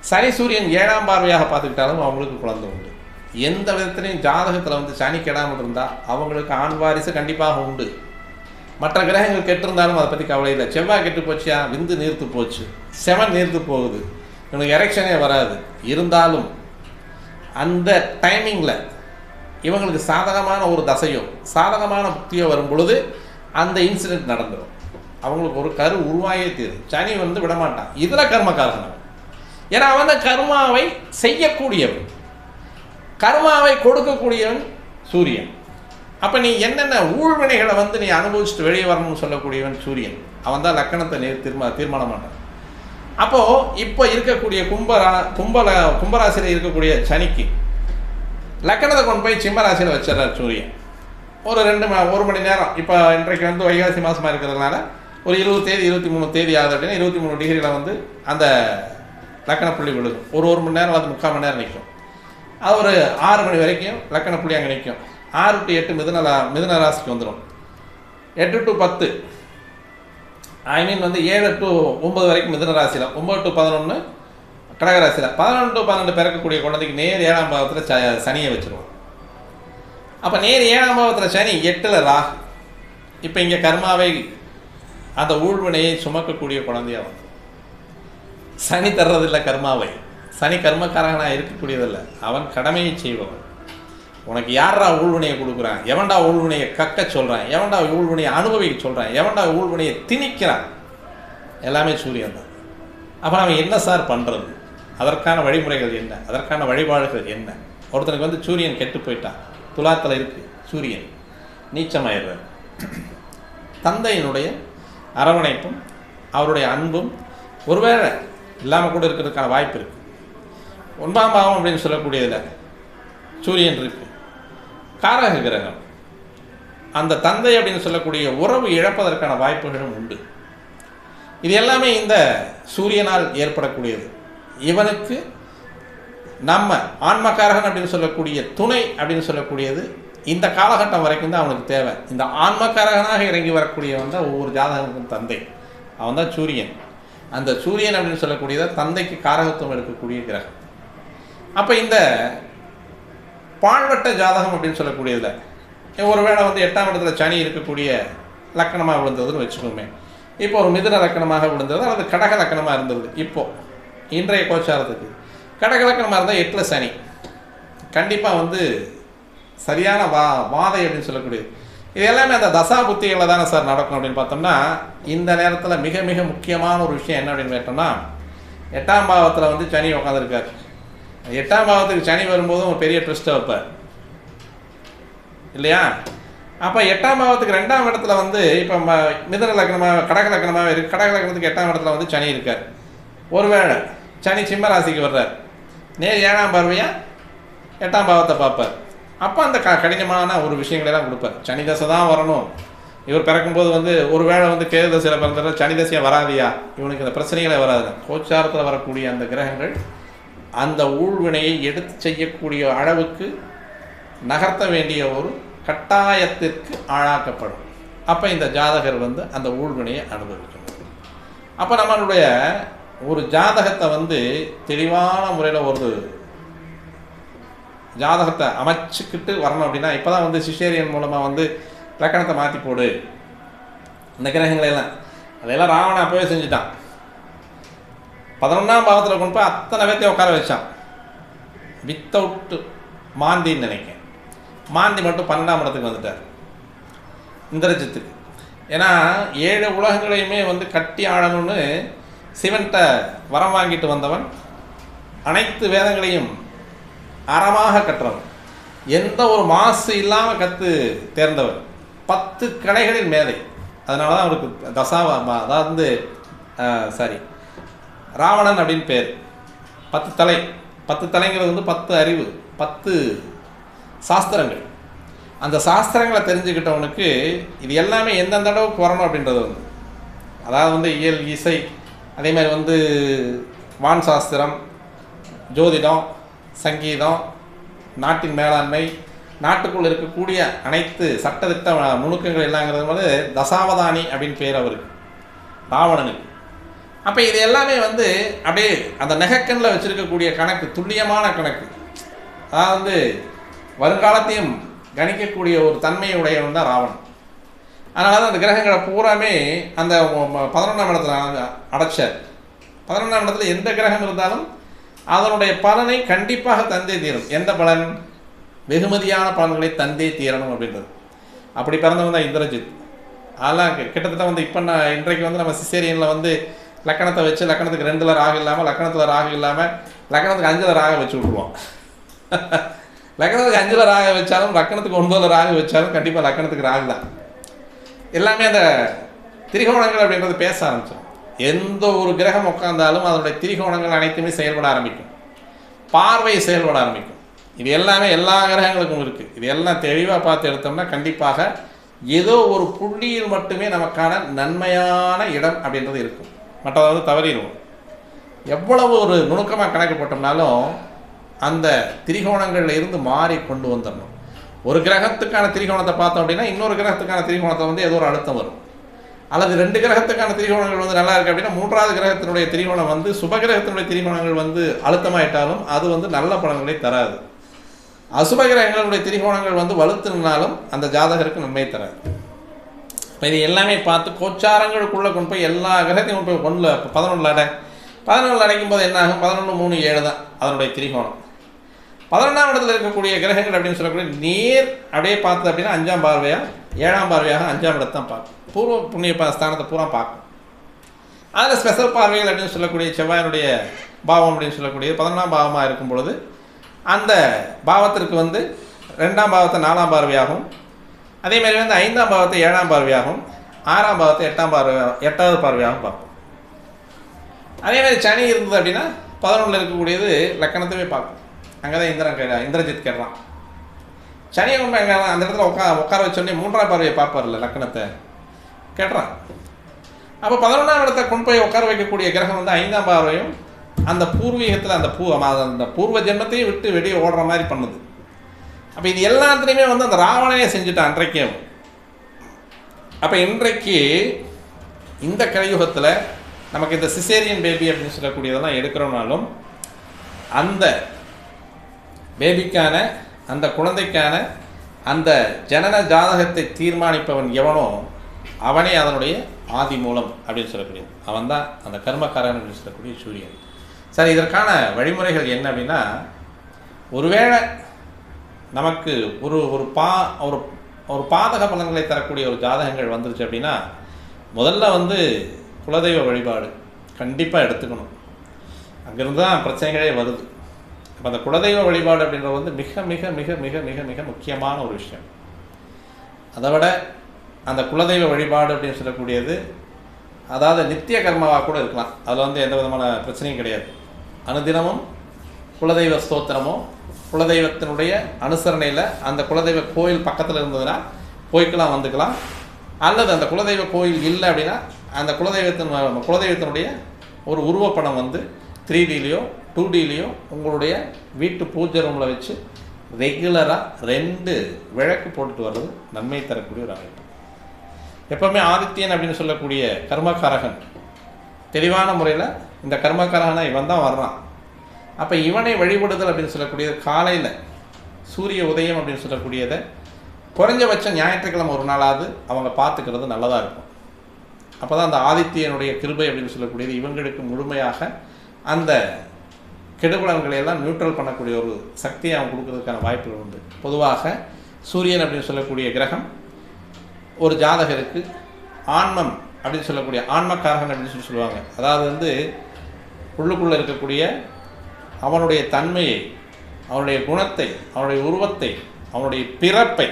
சனி சூரியன் 7ஆம் பார்வையாக பார்த்துக்கிட்டாலும் அவங்களுக்கு குழந்தை உண்டு. எந்த விதத்துலையும் ஜாதகத்தில் சனி கெடாமல் இருந்தால் அவங்களுக்கு ஆண் வாரிசு கண்டிப்பாக உண்டு. மற்ற கிரகங்கள் கெட்டிருந்தாலும் அதை பற்றி கவலை இல்லை. செவ்வாய் கெட்டு போச்சியா, விந்து நீர்த்து போச்சு, செவன் நீர்த்து போகுது, இவனுக்கு எரெக்ஷனே வராது. இருந்தாலும் அந்த டைமிங்கில் இவங்களுக்கு சாதகமான ஒரு தசையோ சாதகமான புத்தியோ வரும் பொழுது அந்த இன்சிடென்ட் நடந்துடும். அவங்களுக்கு ஒரு கரு உருவாகவே தீரும். சனி விடமாட்டான். இதில் கர்மக்காரன். ஏன்னா அவன் தான் கர்மாவை செய்யக்கூடியவன், கர்மாவை கொடுக்கக்கூடியவன் சூரியன். அப்போ நீ என்னென்ன ஊழ்வினைகளை நீ அனுபவிச்சுட்டு வெளியே வரணும்னு சொல்லக்கூடியவன் சூரியன். அவன் தான் லக்கணத்தை தீர்மானம் பண்ணுறான். அப்போது இப்போ இருக்கக்கூடிய கும்பராசியில் இருக்கக்கூடிய சனிக்கு லக்கணத்தை கொண்டு போய் சிம்மராசியில் வச்சிடறார் சூரியன். ஒரு 1 மணி நேரம். இப்போ இன்றைக்கு வைகாசி மாதமாக இருக்கிறதுனால ஒரு 20 தேதி 23 தேதி ஆகுது அப்படின்னா 23 டிகிரியில் அந்த லக்கண புள்ளி விழுகும். ஒரு மணி நேரம் 3/4 மணி நேரம் நிற்கும். அது ஒரு 6 மணி வரைக்கும் லக்கண புள்ளி அங்கே நிற்கும். 6 to 8 மிதுன ராசிக்கு வந்துடும். 8 to 10 7 to 9 வரைக்கும் மிதுன ராசியில், 9 to 11 கடகராசியில், 11 to 12 பிறக்கக்கூடிய குழந்தைக்கு நேர் 7ஆம் பாவத்தில் சனியை வச்சுருவோம். அப்போ நேர் 7ஆம் பாவத்தில் சனி, 8ல் ராகு. இப்போ இங்கே கர்மாவை அந்த ஊழ்வினையை சுமக்கக்கூடிய குழந்தையாக சனி தர்றதில்லை கர்மாவை. சனி கர்மக்காரகனாக இருக்கக்கூடியதில்லை, அவன் கடமையை செய்பவன். உனக்கு யாரா ஊழ்வினையை கொடுக்குறான், எவன்டா ஊழ்வினையை கக்க சொல்கிறான், எவன்டா ஊழ்வினையை அனுபவிக்க சொல்கிறான், எவன்டா ஊழ்வினையை திணிக்கிறான், எல்லாமே சூரியன் தான். அப்போ நம்ம என்ன சார் பண்ணுறது, அதற்கான வழிமுறைகள் என்ன, அதற்கான வழிபாடுகள் என்ன? ஒருத்தனுக்கு சூரியன் கெட்டு போயிட்டான், துலாத்தில் இருக்குது, சூரியன் நீச்சமாயிடுறார். தந்தையினுடைய அரவணைப்பும் அவருடைய அன்பும் ஒருவேளை இல்லாமல் கூட இருக்கிறதுக்கான வாய்ப்பு இருக்குது. 9ஆம் பாவம் அப்படின்னு சொல்லக்கூடியதில் சூரியன் இருக்குது, காரக கிரகம். அந்த தந்தை அப்படின்னு சொல்லக்கூடிய உறவு இழப்பதற்கான வாய்ப்புகளும் உண்டு. இது எல்லாமே இந்த சூரியனால் ஏற்படக்கூடியது. இவனுக்கு நம்ம ஆன்மக்காரகன் அப்படின்னு சொல்லக்கூடிய துணை அப்படின்னு சொல்லக்கூடியது இந்த காலகட்டம் வரைக்கும் தான் அவனுக்கு தேவை. இந்த ஆன்மக்காரகனாக இறங்கி வரக்கூடியவன் தான் ஒவ்வொரு ஜாதகனுக்கும் தந்தை, அவன் தான் சூரியன். அந்த சூரியன் அப்படின்னு சொல்லக்கூடியதை தந்தைக்கு காரகத்துவம் எடுக்கக்கூடிய கிரகம். அப்போ இந்த பாழ்வட்ட ஜாதகம் அப்படின்னு சொல்லக்கூடியதில் ஒருவேளை 8ஆம் இடத்துல சனி இருக்கக்கூடிய லக்கணமாக விழுந்ததுன்னு வச்சுக்கோமே. இப்போ ஒரு மிதுன லக்கணமாக விழுந்தது அல்லது கடக லக்கணமாக இருந்தது. இப்போது இன்றைய கோச்சாரத்துக்கு கடக லக்கணமாக இருந்தால் 8ல் சனி கண்டிப்பாக சரியான வாதை அப்படின்னு சொல்லக்கூடியது. இது எல்லாமே அந்த தசா புத்திகளில் தானே சார் நடக்கும் அப்படின்னு பார்த்தோம்னா, இந்த நேரத்தில் மிக மிக முக்கியமான ஒரு விஷயம் என்ன அப்படின்னு கேட்டோம்னா, 8ஆம் பாவத்தில் சனி உட்காந்துருக்கார். 8ஆம் பாவத்துக்கு சனி வரும்போதும் ஒரு பெரிய ட்விஸ்ட்டை வைப்பார் இல்லையா? அப்போ 8ஆம் பாவத்துக்கு 2ஆம் இடத்துல இப்போ மிதுன லக்னமாக கடக லக்னமாக இருக்குது. கடக லக்னத்துக்கு 8ஆம் இடத்துல சனி இருக்கார். ஒருவேளை சனி சிம்ம ராசிக்கு வர்றார், நேர் 7ஆம் பார்வையாக 8ஆம் பாவத்தை பார்ப்பார். அப்போ அந்த கடினமான ஒரு விஷயங்களெல்லாம் கொடுப்பார். சனி தசை தான் வரணும். இவர் பிறக்கும்போது ஒரு வேளை கேது தசையில் பிறந்த சனி தசையாக வராதியா, இவனுக்கு இந்த பிரச்சனைகளே வராது. கோச்சாரத்தில் வரக்கூடிய அந்த கிரகங்கள் அந்த ஊழ்வினையை எடுத்து செய்யக்கூடிய அளவுக்கு நகர்த்த வேண்டிய ஒரு கட்டாயத்திற்கு ஆளாக்கப்படும். அப்போ இந்த ஜாதகர் வந்து அந்த ஊழ்வினையை அனுபவிக்கணும். அப்போ நம்மளுடைய ஒரு ஜாதகத்தை வந்து தெளிவான முறையில் ஒரு ஜாதகத்தை அமைச்சுக்கிட்டு வரணும் அப்படின்னா, இப்போ தான் வந்து சிசேரியன் மூலமாக வந்து லக்கணத்தை மாற்றி போடு, இந்த கிரகங்களெல்லாம் அதையெல்லாம் ராவணன் அப்போவே செஞ்சுட்டான். 11ஆம் பாவத்தில் கொண்டு போய் அத்தனை பேர்த்தையும் உட்கார வச்சான். வித்தவுட் மாந்தின்னு நினைக்கிறேன். மாந்தி மட்டும் 12ஆம் இடத்துக்கு வந்துட்டார் இந்திரஜித்துக்கு. ஏன்னா 7 உலகங்களையுமே வந்து கட்டி ஆளணும்னு சிவன்கிட்ட வரம் வாங்கிட்டு வந்தவன், அனைத்து வேதங்களையும் அறமாக கற்றவன், எந்த ஒரு மாசு இல்லாமல் கற்று தேர்ந்தவன், 10 கலைகளின் மேதை. அதனால தான் அவருக்கு அதாவது ராவணன் அப்படின்னு பேர். 10 தலை. 10 தலைங்கிறது வந்து 10 அறிவு, 10 சாஸ்திரங்கள். அந்த சாஸ்திரங்களை தெரிஞ்சுக்கிட்டவனுக்கு இது எல்லாமே எந்தெந்த அளவுக்கு வரணும் அப்படின்றது வந்து, அதாவது வந்து இயல், இசை, அதே மாதிரி வந்து வான் சாஸ்திரம், ஜோதிடம், சங்கீதம், நாட்டின் மேலாண்மை, நாட்டுக்குள் இருக்கக்கூடிய அனைத்து சட்டத்திட்ட நுணுக்கங்கள் எல்லாங்கிறது வந்து தசாவதானி அப்படின்னு பேர் அவருக்கு, ராவணனுக்கு. அப்போ இது எல்லாமே வந்து அப்படியே அந்த நெகக்கண்ணில் வச்சுருக்கக்கூடிய கணக்கு, துல்லியமான கணக்கு. அதாவது வந்து வருங்காலத்தையும் கணிக்கக்கூடிய ஒரு தன்மையுடையவன் தான் ராவணன். அதனால தான் அந்த கிரகங்களை பூராமே அந்த 11ஆம் இடத்துல அடைச்சார். 11ஆம் இடத்துல எந்த கிரகம் இருந்தாலும் அதனுடைய பலனை கண்டிப்பாக தந்தே தீரும். எந்த பலன்? வெகுமதியான பலன்களை தந்தே தீரணும் அப்படின்றது. அப்படி பிறந்தவன் தான் இந்திரஜித். அதெல்லாம் கிட்டத்தட்ட வந்து இப்போ இன்றைக்கு வந்து நம்ம சிசேரியனில் வந்து லக்கணத்தை வச்சு லக்கணத்துக்கு 2ல் ராகு இல்லாமல், லக்கணத்தில் ராகு இல்லாமல் லக்கணத்துக்கு 5ல் ராக வச்சு விட்ருவோம். லக்கணத்துக்கு 5ல் ராக வச்சாலும், லக்கணத்துக்கு 9ல் ராகு வச்சாலும் கண்டிப்பாக லக்கணத்துக்கு ராகு தான். எல்லாமே அந்த திரிகோணங்கள் அப்படின்றது பேச ஆரம்பிச்சோம். எந்த ஒரு கிரகம் உட்கார்ந்தாலும் அதனுடைய திரிகோணங்கள் அனைத்துமே செயல்பட ஆரம்பிக்கும், பார்வை செயல்பட ஆரம்பிக்கும். இது எல்லாமே எல்லா கிரகங்களுக்கும் இருக்குது. இது எல்லாம் தெளிவாக பார்த்து எடுத்தோம்னா கண்டிப்பாக ஏதோ ஒரு புள்ளியில் மட்டுமே நமக்கான நன்மையான இடம் அப்படின்றது இருக்கும். மற்றதை வந்து தவறிடுவோம். எவ்வளவு ஒரு நுணுக்கமாக கணக்கு போட்டோம்னாலும் அந்த திரிகோணங்களில் இருந்து மாறி கொண்டு வந்துடணும். ஒரு கிரகத்துக்கான திரிகோணத்தை பார்த்தோம் அப்படின்னா இன்னொரு கிரகத்துக்கான திரிகோணத்தை வந்து ஏதோ ஒரு அழுத்தம் வரும். அல்லது 2 கிரகத்துக்கான திரிகோணங்கள் வந்து நல்லா இருக்குது அப்படின்னா 3வது கிரகத்தினுடைய திரிகோணம் வந்து சுபகிரகத்தினுடைய திரிகோணங்கள் வந்து அழுத்தமாயிட்டாலும் அது வந்து நல்ல பலன்களை தராது. அசுப கிரகங்களுடைய திரிகோணங்கள் வந்து வலுத்துனாலும் அந்த ஜாதகருக்கு நன்மை தராது. இப்போ இது எல்லாமே பார்த்து கோச்சாரங்களுக்குள்ளே கொண்டு போய் எல்லா கிரகத்தையும் கொண்டு போய் 11 அடைக்கும் போது என்ன ஆகும்? 11, 3, 7 தான் அதனுடைய திரிகோணம். 11ஆம் இடத்துல இருக்கக்கூடிய கிரகங்கள் அப்படின்னு சொல்லக்கூடிய நேர் அப்படியே பார்த்தது அப்படின்னா 5ஆம் பார்வையாக 7ஆம் பார்வையாக 5ஆம் இடத்தை தான் பார்க்கும். பூர்வ புண்ணிய ஸ்தானத்தை பூரா பார்க்கும். அதில் ஸ்பெஷல் பார்வைகள் அப்படின்னு சொல்லக்கூடிய செவ்வாயினுடைய பாவம் அப்படின்னு சொல்லக்கூடிய 11ஆம் பாவமாக இருக்கும் பொழுது அந்த பாவத்திற்கு வந்து 2ஆம் பாவத்தை 4ஆம் பார்வையாகவும், அதேமாதிரி வந்து 5ஆம் பாவத்தை 7ஆம் பார்வையாகவும், 6ஆம் பாவத்தை 8வது பார்வையாகவும் பார்க்கும். அதேமாதிரி சனி இருந்தது அப்படின்னா 11ல் இருக்கக்கூடியது லக்கணத்தையே பார்க்கும். அங்கே தான் இந்திரஜித் கேட்குறான். சனியை உண்மை அந்த இடத்துல உட்கார வச்சோடனே 3ஆம் பார்வையை பார்ப்பார்ல லக்கணத்தை கேட்டுறான். அப்போ 11ஆம் இடத்தை கொண்டு போய் உட்கார வைக்கக்கூடிய கிரகம் வந்து 5ஆம் பார்வையும் அந்த பூர்வீகத்தில் அந்த பூர்வ ஜென்மத்தையும் விட்டு வெளியே ஓடுற மாதிரி பண்ணுது. அப்போ இது எல்லாத்துலேயுமே வந்து அந்த ராவணனே செஞ்சுட்டான் அன்றைக்கே. அப்போ இன்றைக்கு இந்த கலியுகத்தில் நமக்கு இந்த சிசேரியன் பேபி அப்படின்னு சொல்லக்கூடியதெல்லாம் எடுக்கிறோம்னாலும் அந்த பேபிக்கான அந்த குழந்தைக்கான அந்த ஜனன ஜாதகத்தை தீர்மானிப்பவன் எவனோ அவனே அதனுடைய ஆதி மூலம் அப்படின்னு சொல்லக்கூடியது. அவன் தான் அந்த கர்மக்காரன் அப்படின்னு சொல்லக்கூடிய சூரியன். சரி, இதற்கான வழிமுறைகள் என்ன அப்படின்னா, ஒருவேளை நமக்கு ஒரு பாதக பலன்களை தரக்கூடிய ஒரு ஜாதகங்கள் வந்துருச்சு அப்படின்னா முதல்ல வந்து குலதெய்வ வழிபாடு கண்டிப்பாக எடுத்துக்கணும். அங்கேருந்து தான் பிரச்சனைகளே வருது. அப்போ அந்த குலதெய்வ வழிபாடு அப்படின்றது வந்து மிக மிக மிக மிக மிக மிக முக்கியமான ஒரு விஷயம். அதை விட அந்த குலதெய்வ வழிபாடு அப்படின்னு சொல்லக்கூடியது அதாவது நித்திய கர்மாவாக கூட இருக்கலாம். அதில் வந்து எந்த விதமான பிரச்சனையும் கிடையாது. அனுதினமும் குலதெய்வ ஸ்தோத்திரமோ குலதெய்வத்தினுடைய அனுசரணையில் அந்த குலதெய்வ கோயில் பக்கத்தில் இருந்ததுன்னா போய்க்கலாம் வந்துக்கலாம். அல்லது அந்த குலதெய்வ கோயில் இல்லை அப்படின்னா அந்த குலதெய்வத்தினுடைய ஒரு உருவப்படம் வந்து 3Dலேயோ 2Dலேயோ உங்களுடைய வீட்டு பூஜை ரூமில் வச்சு ரெகுலராக 2 விளக்கு போட்டுட்டு வர்றது நன்மை தரக்கூடிய ஒரு அமைப்பு. எப்போவுமே ஆதித்யன் அப்படின்னு சொல்லக்கூடிய கர்மகாரகன் தெளிவான முறையில் இந்த கர்மகாரகனை இவன் தான் வர்றான். அப்போ இவனை வழிபடுதல் அப்படின்னு சொல்லக்கூடியது காலையில் சூரிய உதயம் அப்படின்னு சொல்லக்கூடியதை குறைஞ்சபட்சம் ஞாயிற்றுக்கிழமை ஒரு நாளாவது அவங்க பார்த்துக்கிறது நல்லதாக இருக்கும். அப்போ தான் அந்த ஆதித்யனுடைய கிருபை அப்படின்னு சொல்லக்கூடியது இவங்களுக்கு முழுமையாக அந்த கெடுபலன்களை எல்லாம் நியூட்ரல் பண்ணக்கூடிய ஒரு சக்தியை அவங்க கொடுக்கறதுக்கான வாய்ப்புகள் உண்டு. பொதுவாக சூரியன் அப்படின்னு சொல்லக்கூடிய கிரகம் ஒரு ஜாதகருக்கு ஆன்மம் அப்படின்னு சொல்லக்கூடிய ஆன்மக்காரகன் அப்படின்னு சொல்லுவாங்க. அதாவது உள்ளுக்குள்ளே இருக்கக்கூடிய அவனுடைய தன்மையை, அவனுடைய குணத்தை, அவனுடைய உருவத்தை, அவனுடைய பிறப்பை,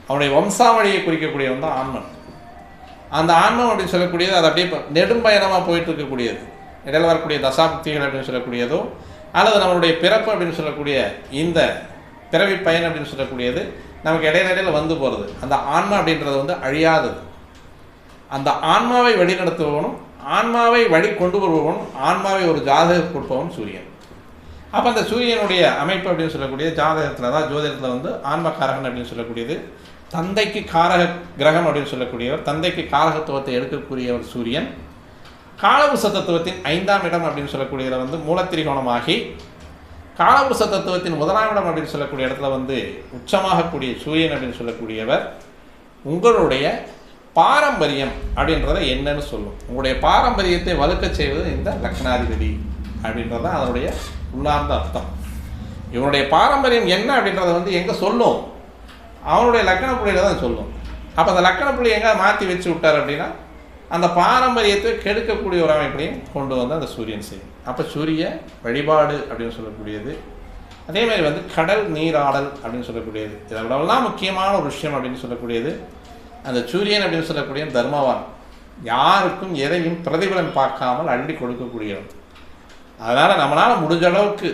அவனுடைய வம்சாவளியை குறிக்கக்கூடியவன் தான் ஆன்மன். அந்த ஆன்மம் அப்படின்னு சொல்லக்கூடியது அது அப்படியே நெடும்பயணமாக போயிட்டு இருக்கக்கூடியது. இடையில வரக்கூடிய தசாப்திகள் அப்படின்னு சொல்லக்கூடியதோ அல்லது நம்மளுடைய பிறப்பு அப்படின்னு சொல்லக்கூடிய இந்த பிறவி பயன் அப்படின்னு சொல்லக்கூடியது நமக்கு இடையில வந்து போகிறது. அந்த ஆன்மா அப்படின்றது அழியாதது. அந்த ஆன்மாவை வழிநடத்துபவனும் ஆன்மாவை வழி கொண்டு வருபவனும் ஆன்மாவை ஒரு ஜாதகம் கொடுப்பவன் சூரியன். அப்போ அந்த சூரியனுடைய அமைப்பு அப்படின்னு சொல்லக்கூடிய ஜாதகத்தில் தான் ஜோதிடத்தில் ஆன்மக்காரகன் அப்படின்னு சொல்லக்கூடியது தந்தைக்கு காரக கிரகம் அப்படின்னு சொல்லக்கூடியவர், தந்தைக்கு காரகத்துவத்தை எடுக்கக்கூடியவர் சூரியன். காலபுருஷ தத்துவத்தின் 5ஆம் இடம் அப்படின்னு சொல்லக்கூடியதில் மூலத்திரிகோணமாகி காலபுருஷ தத்துவத்தின் 1ஆம் இடம் அப்படின்னு சொல்லக்கூடிய இடத்துல உச்சமாகக்கூடிய சூரியன் அப்படின்னு சொல்லக்கூடியவர் உங்களுடைய பாரம்பரியம் அப்படின்றத என்னன்னு சொல்லும். உங்களுடைய பாரம்பரியத்தை வலுக்க செய்வது இந்த லக்னாதிபதி அப்படின்றத அதனுடைய உள்ளார்ந்த அர்த்தம். இவனுடைய பாரம்பரியம் என்ன அப்படின்றத எங்கே சொல்லும்? அவனுடைய லக்கண புள்ளியில் தான் சொல்லும். அப்போ அந்த லக்கண புள்ளி எங்கே மாற்றி வச்சு விட்டார் அப்படின்னா அந்த பாரம்பரியத்தை கெடுக்கக்கூடிய ஒரு அமைப்பையும் கொண்டு அந்த சூரியன் செய்யும். அப்போ சூரிய வழிபாடு அப்படின்னு சொல்லக்கூடியது அதேமாதிரி கடல் நீராடல் அப்படின்னு சொல்லக்கூடியது இதெல்லாம் முக்கியமான ஒரு விஷயம் அப்படின்னு சொல்லக்கூடியது. அந்த சூரியன் அப்படின்னு சொல்லக்கூடிய தர்மவான், யாருக்கும் எதையும் பிரதிபலன் பார்க்காமல் அள்ளி கொடுக்கக்கூடியவன். அதனால் நம்மளால் முடிஞ்ச அளவுக்கு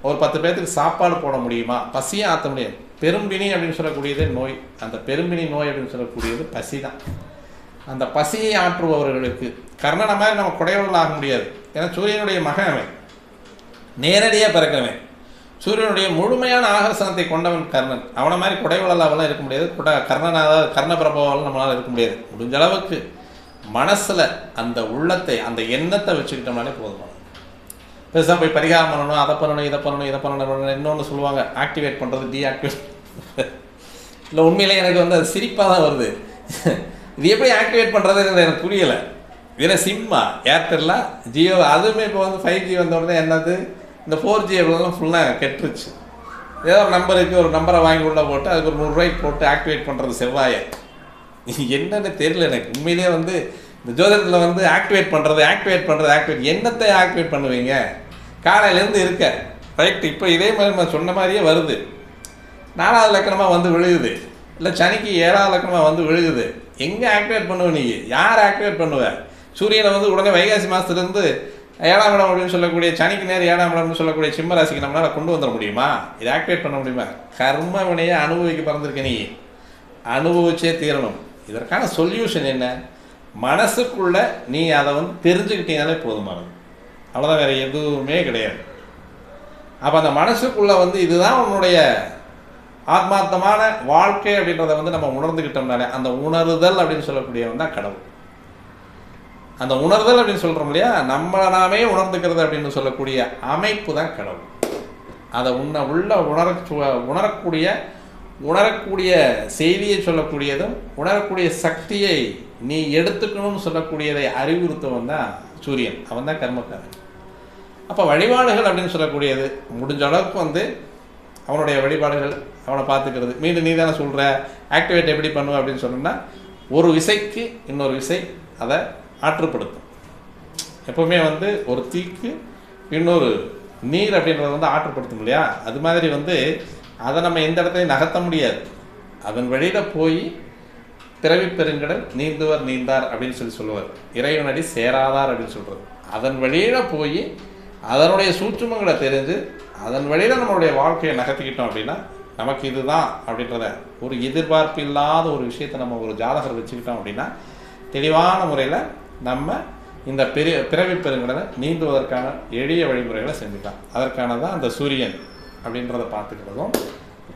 ஒரு 10 பேர்த்துக்கு சாப்பாடு போட முடியுமா? பசியை ஆற்ற முடியாது. பெரும்பிணி அப்படின்னு சொல்லக்கூடியது நோய். அந்த பெரும்பிணி நோய் அப்படின்னு சொல்லக்கூடியது பசி தான். அந்த பசியை ஆற்றுபவர்களுக்கு கர்ணனை மாதிரி நம்ம குடைவர்கள் ஆக முடியாது. ஏன்னா சூரியனுடைய மகன் அவன், நேரடியாக பிறக்கிறவன். சூரியனுடைய முழுமையான ஆகர்ஷணத்தை கொண்டவன் கர்ணன். அவனை மாதிரி குடைவளலாவெல்லாம் இருக்க முடியாது. கர்ணனாக கர்ண பிரபாவெல்லாம் நம்மளால் இருக்க முடியாது. முடிஞ்ச அளவுக்கு மனசில் அந்த உள்ளத்தை அந்த எண்ணத்தை வச்சுக்கிட்டோம்னாலே போதுமான. பெருசாக போய் பரிகாரம் பண்ணணும், அதை பண்ணணும், இதை பண்ணணும், இதை பண்ணணும். இன்னொன்று சொல்லுவாங்க ஆக்டிவேட் பண்ணுறது, டீஆக்டிவேட். இல்லை உண்மையிலே எனக்கு அது சிரிப்பாக தான் வருது. இது எப்படி ஆக்டிவேட் பண்ணுறதுங்கிறது எனக்கு புரியலை. இதே சிம்மா ஏர்டெல்லாம் ஜியோ அதுவுமே இப்போ 5G வந்த உடனே என்னது இந்த 4G அப்படிலாம் ஃபுல்லாக கெட்டுருச்சு. ஏதோ ஒரு நம்பருக்கு ஒரு நம்பரை வாங்கி உள்ள போட்டு அதுக்கு ஒரு 100 ரூபாய்க்கு போட்டு ஆக்டிவேட் பண்ணுறது செவ்வாயை. என்னன்னு தெரியல எனக்கு உண்மையிலே இந்த ஜோதிடத்தில் ஆக்டிவேட் பண்ணுறது என்னத்தை ஆக்டிவேட் பண்ணுவீங்க? காலையிலேருந்து இருக்க ரைட். இப்போ இதே மாதிரி நான் சொன்ன மாதிரியே வருது. 4வது லக்கணமாக விழுகுது, இல்லை சனிக்கு 7வது லக்கணமாக விழுகுது. எங்கே ஆக்டிவேட் பண்ணுவ நீ? யார் ஆக்டிவேட் பண்ணுவேன்? சூரியனை உடனே வைகாசி மாதத்துலேருந்து 7ஆம் இடம் அப்படின்னு சொல்லக்கூடிய சனிக்கு நேரம் 7ஆம் இடம்னு சொல்லக்கூடிய சிம்ம ராசிக்கு நம்மளால் கொண்டு வந்துட முடியுமா? இதை ஆக்டிவேட் பண்ண முடியுமா? கர்ம வினையை அனுபவிக்க பிறந்திருக்க நீ, அனுபவிச்சே தீரணும். இதற்கான சொல்யூஷன் என்ன? மனசுக்குள்ளே நீ அதை தெரிஞ்சுக்கிட்டீங்கனாலே போதுமானது. அவ்வளோதான், வேறு எதுவுமே கிடையாது. அப்போ அந்த மனசுக்குள்ளே இதுதான் உன்னுடைய ஆத்மார்த்தமான வாழ்க்கை அப்படின்றத நம்ம உணர்ந்துக்கிட்டோம்னாலே அந்த உணர்தல் அப்படின்னு சொல்லக்கூடியவன் தான் கடவுள். அந்த உணர்தல் அப்படின்னு சொல்கிறோம் இல்லையா, நம்மளை நாமே உணர்ந்துக்கிறது அப்படின்னு சொல்லக்கூடிய அமைப்பு தான் கடவுள். அதை உணரக்கூடிய செய்தியை சொல்லக்கூடியதும் உணரக்கூடிய சக்தியை நீ எடுத்துக்கணும்னு சொல்லக்கூடியதை அறிவுறுத்தவன் தான் சூரியன். அவன் தான் கர்மக்காரன். அப்போ வழிபாடுகள் அப்படின்னு சொல்லக்கூடியது முடிஞ்ச அளவுக்கு அவனுடைய வழிபாடுகள் அவனை பார்த்துக்கிறது. மீண்டும் நீ தானே சொல்கிற ஆக்டிவேட் எப்படி பண்ணுவேன் அப்படின்னு சொன்னோம்னா ஒரு விசைக்கு இன்னொரு விசை அதை ஆற்றுப்படுத்தும். எப்போவுமே ஒரு தீக்கு இன்னொரு நீர் அப்படின்றத ஆற்றுப்படுத்தும் இல்லையா? அது மாதிரி அதை நம்ம எந்த இடத்தையும் நகர்த்த முடியாது. அதன் வழியில் போய் பிறவி பெருங்கடல் நீந்துவர் நீந்தார் அப்படின்னு சொல்லுவார். இறைவனடி சேராதார் அப்படின்னு சொல்கிறது. அதன் வழியில் போய் அதனுடைய சூட்சுமங்களை தெரிஞ்சு அதன் வழியில் நம்மளுடைய வாழ்க்கையை நகர்த்திக்கிட்டோம் அப்படின்னா நமக்கு இதுதான் அப்படின்றத ஒரு எதிர்பார்ப்பு இல்லாத ஒரு விஷயத்தை நம்ம ஒரு ஜாதகர் வச்சுக்கிட்டோம் அப்படின்னா தெளிவான முறையில் நம்ம இந்த பிறவி பெருங்கடலை நீந்துவதற்கான எளிய வழிமுறைகளை செஞ்சுக்கலாம். அதற்கான தான் அந்த சூரியன் அப்படின்றத பார்த்துக்கிறதும்,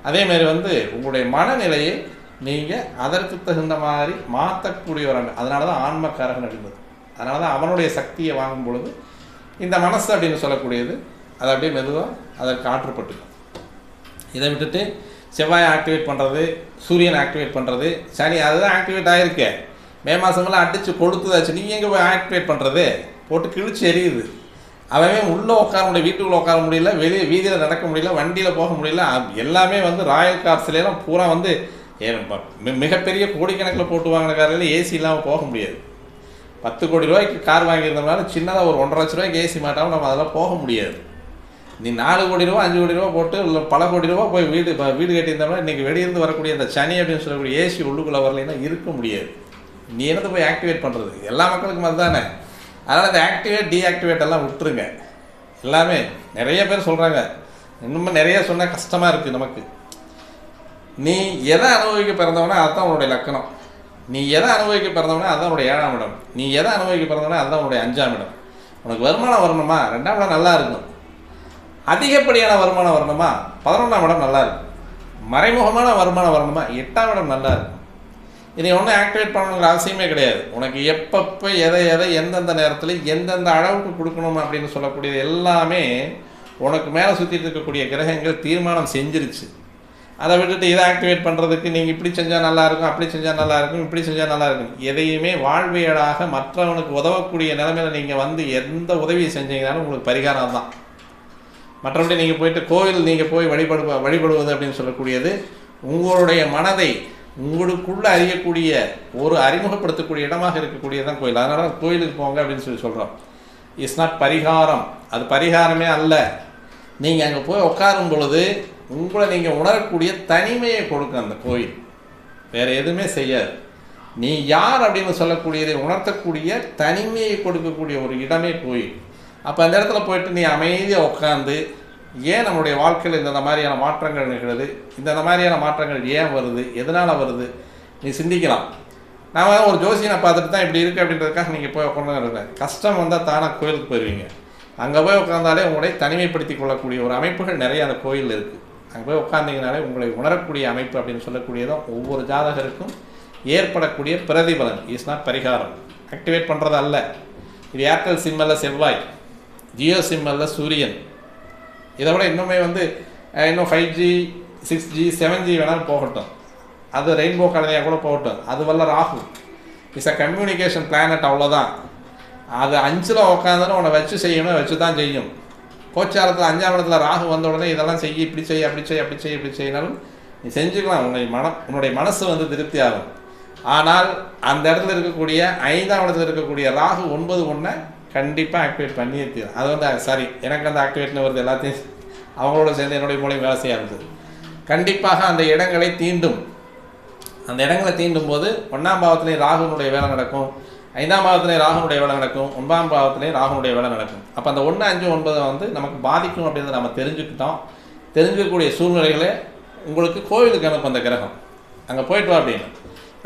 அதேமாரி வந்து உங்களுடைய மனநிலையை நீங்கள் அதற்கு தகுந்த மாதிரி மாற்றக்கூடிய ஒரு அதனால தான் ஆன்மக்காரகன் அப்படின்றது. அதனால தான் அவனுடைய சக்தியை வாங்கும் பொழுது இந்த மனசு அப்படின்னு சொல்லக்கூடியது அது அப்படியே மெதுவாக அதற்கு ஆற்றுப்பட்டுக்கும். இதை விட்டுட்டு செவ்வாயை ஆக்டிவேட் பண்ணுறது, சூரியனை ஆக்டிவேட் பண்ணுறது, சனி அதுதான் ஆக்டிவேட் ஆகிருக்கே, மே மாதமெல்லாம் அடித்து கொளுத்துதாச்சு, நீங்கள் எங்கே போய் ஆக்டிவேட் பண்ணுறது, போட்டு கிழிச்சு எரியுது. அவன் உள்ளே உட்கார முடியல, வீட்டுக்குள்ளே உட்கார முடியல, வெளியே வீதியில் நடக்க முடியல, வண்டியில் போக முடியல. எல்லாமே வந்து ராயல் கார்ஸ்லாம் பூரா வந்து மிகப்பெரிய கோடிக்கணக்கில் போட்டு வாங்கின காரில் ஏசி இல்லாமல் போக முடியாது. 10 கோடி ரூபாய்க்கு கார் வாங்கியிருந்தோம்னால சின்னதாக ஒரு 1,50,000 ரூபாய்க்கு ஏசி மாட்டாமல் நம்ம அதெல்லாம் போக முடியாது. நீ 4 கோடி ரூபா 5 கோடி ரூபா போட்டு இல்லை பல கோடி ரூபா போய் வீடு கட்டியிருந்தோம்னா இன்றைக்கி வெளியிருந்து வரக்கூடிய அந்த சனி அப்படின்னு சொல்லக்கூடிய ஏசி உள்ளுக்குள்ளே வரலைன்னா இருக்க முடியாது. நீ என்னது போய் ஆக்டிவேட் பண்ணுறது? எல்லா மக்களுக்கும் அதுதானே. அதனால் இந்த ஆக்டிவேட் டீஆக்டிவேட் எல்லாம் விட்டுருங்க. எல்லாமே நிறைய பேர் சொல்கிறாங்க, இன்னும் நிறைய சொன்னால் கஷ்டமாக இருக்குது நமக்கு. நீ எதை அனுபவிக்க பிறந்தவனா அதுதான் உன்னுடைய லக்கணம். நீ எதை அனுபவிக்க பிறந்தவனா அதுதான் உன்னுடைய 7ஆம் இடம். நீ எதை அனுபவிக்க பிறந்தவனா அதுதான் உன்னுடைய 5ஆம் இடம். உனக்கு வருமானம் வரணுமா 2ஆம் இடம் நல்லா இருக்கும். அதிகப்படியான வருமானம் வரணுமா 11ஆம் இடம் நல்லா இருக்கும். மறைமுகமான வருமானம் வரணுமா 8ஆம் இடம் நல்லா இருக்கும். இதை ஒன்றும் ஆக்டிவேட் பண்ணணுங்கிற அவசியமே கிடையாது. உனக்கு எப்பப்போ எதை எந்தெந்த நேரத்தில் எந்தெந்த அளவுக்கு கொடுக்கணும் அப்படின்னு சொல்லக்கூடியது எல்லாமே உனக்கு மேலே சுற்றிட்டு இருக்கக்கூடிய கிரகங்கள் தீர்மானம் செஞ்சிருச்சு. அதை விட்டுட்டு இதை ஆக்டிவேட் பண்ணுறதுக்கு நீங்கள் இப்படி செஞ்சால் நல்லாயிருக்கும், அப்படி செஞ்சால் நல்லாயிருக்கும், இப்படி செஞ்சால் நல்லாயிருக்கும், எதையுமே வாழ்வியலாக மற்றவனுக்கு உதவக்கூடிய நிலைமையில் நீங்கள் வந்து எந்த உதவியை செஞ்சீங்கனாலும் உங்களுக்கு பரிகாரம் தான். மற்றபடி நீங்கள் போயிட்டு கோயில் நீங்கள் போய் வழிபடுவது அப்படின்னு சொல்லக்கூடியது உங்களுடைய மனதை உங்களுக்குள்ளே அறியக்கூடிய ஒரு அறிமுகப்படுத்தக்கூடிய இடமாக இருக்கக்கூடியதான் கோயில். அதனால தான் கோயிலுக்கு போங்க அப்படின்னு சொல்கிறோம். இட்ஸ் நாட் பரிகாரம், அது பரிகாரமே அல்ல. நீங்கள் அங்கே போய் உட்காரும் பொழுது உங்களை நீங்கள் உணரக்கூடிய தனிமையை கொடுக்கும் அந்த கோயில், வேறு எதுவுமே செய்யாது. நீ யார் அப்படின்னு சொல்லக்கூடியதை உணர்த்தக்கூடிய தனிமையை கொடுக்கக்கூடிய ஒரு இடமே கோயில். அப்போ அந்த இடத்துல போயிட்டு நீ அமைதியாக உட்காந்து ஏன் நம்மளுடைய வாழ்க்கையில் இந்த மாதிரியான மாற்றங்கள் நிகழுது, இந்த மாதிரியான மாற்றங்கள் ஏன் வருது, எதனால் வருது நீ சிந்திக்கலாம். நான் ஒரு ஜோசியனை பார்த்துட்டு தான் இப்படி இருக்குது அப்படின்றதுக்காக நீங்கள் போய் உட்காந்து கஷ்டம் வந்தால் தானாக கோயிலுக்கு போயிடுவீங்க. அங்கே போய் உட்காந்தாலே உங்களை தனிமைப்படுத்தி கொள்ளக்கூடிய ஒரு அமைப்புகள் நிறைய அந்த கோயிலில் இருக்குது. அங்கே போய் உட்காந்திங்கனாலே உங்களை உணரக்கூடிய அமைப்பு அப்படின்னு சொல்லக்கூடியதும் ஒவ்வொரு ஜாதகருக்கும் ஏற்படக்கூடிய பிரதிபலன். இஸ் நாட் பரிகாரம், ஆக்டிவேட் பண்ணுறது அல்ல. இது ஏர்டெல் சிம்மலில் செவ்வாய், ஜியோ சிம்மலில் சூரியன். இதை விட இன்னுமே வந்து இன்னும் 5G 6G 7G வேணாலும் போகட்டும், அது ரெயின்போ கலனையாக கூட போகட்டும், அது வல்ல Rahu. It's a communication planet, அவ்வளோதான். அது 5ல் உட்காந்தாலும் உன்னை வச்சு செய்யணும், வச்சு தான் செய்யும். கோச்சாரத்தில் 5ஆம் இடத்துல ராகு வந்த உடனே இதெல்லாம் செய்ய, இப்படி செய்ய, அப்படி செய்ய, அப்படி செய்ய, இப்படி செய்யினாலும் நீ செஞ்சுக்கலாம். உன்னுடைய மனசு வந்து திருப்தி ஆகும். ஆனால் அந்த இடத்துல இருக்கக்கூடிய 5ஆம் இடத்துல இருக்கக்கூடிய ராகு 9 கண்டிப்பாக ஆக்டிவேட் பண்ணியே தீரும். அது வந்து சாரி, எனக்கு அந்த ஆக்டிவேட்னு வருது, எல்லாத்தையும் அவங்களோட சேர்ந்து என்னுடைய மூலையும் வேலை செய்ய ஆரம்பிச்சது. கண்டிப்பாக அந்த இடங்களை தீண்டும். அந்த இடங்களை தீண்டும் போது 1ஆம் பாவத்திலேயும் ராகுனுடைய வேலை நடக்கும், 5ஆம் பாவத்திலேயும் ராகுனுடைய வேலை நடக்கும், 9ஆம் பாவத்திலேயும் ராகுனுடைய வேலை நடக்கும். அப்போ அந்த 1, 5, 9 வந்து நமக்கு பாதிக்கும் அப்படின்றத நம்ம தெரிஞ்சுக்கிட்டோம். தெரிஞ்சுக்கக்கூடிய சூழ்நிலைகளை உங்களுக்கு கோவிலுக்கு அனுப்பும் அந்த கிரகம். அங்கே போயிட்டு வா அப்படின்னு.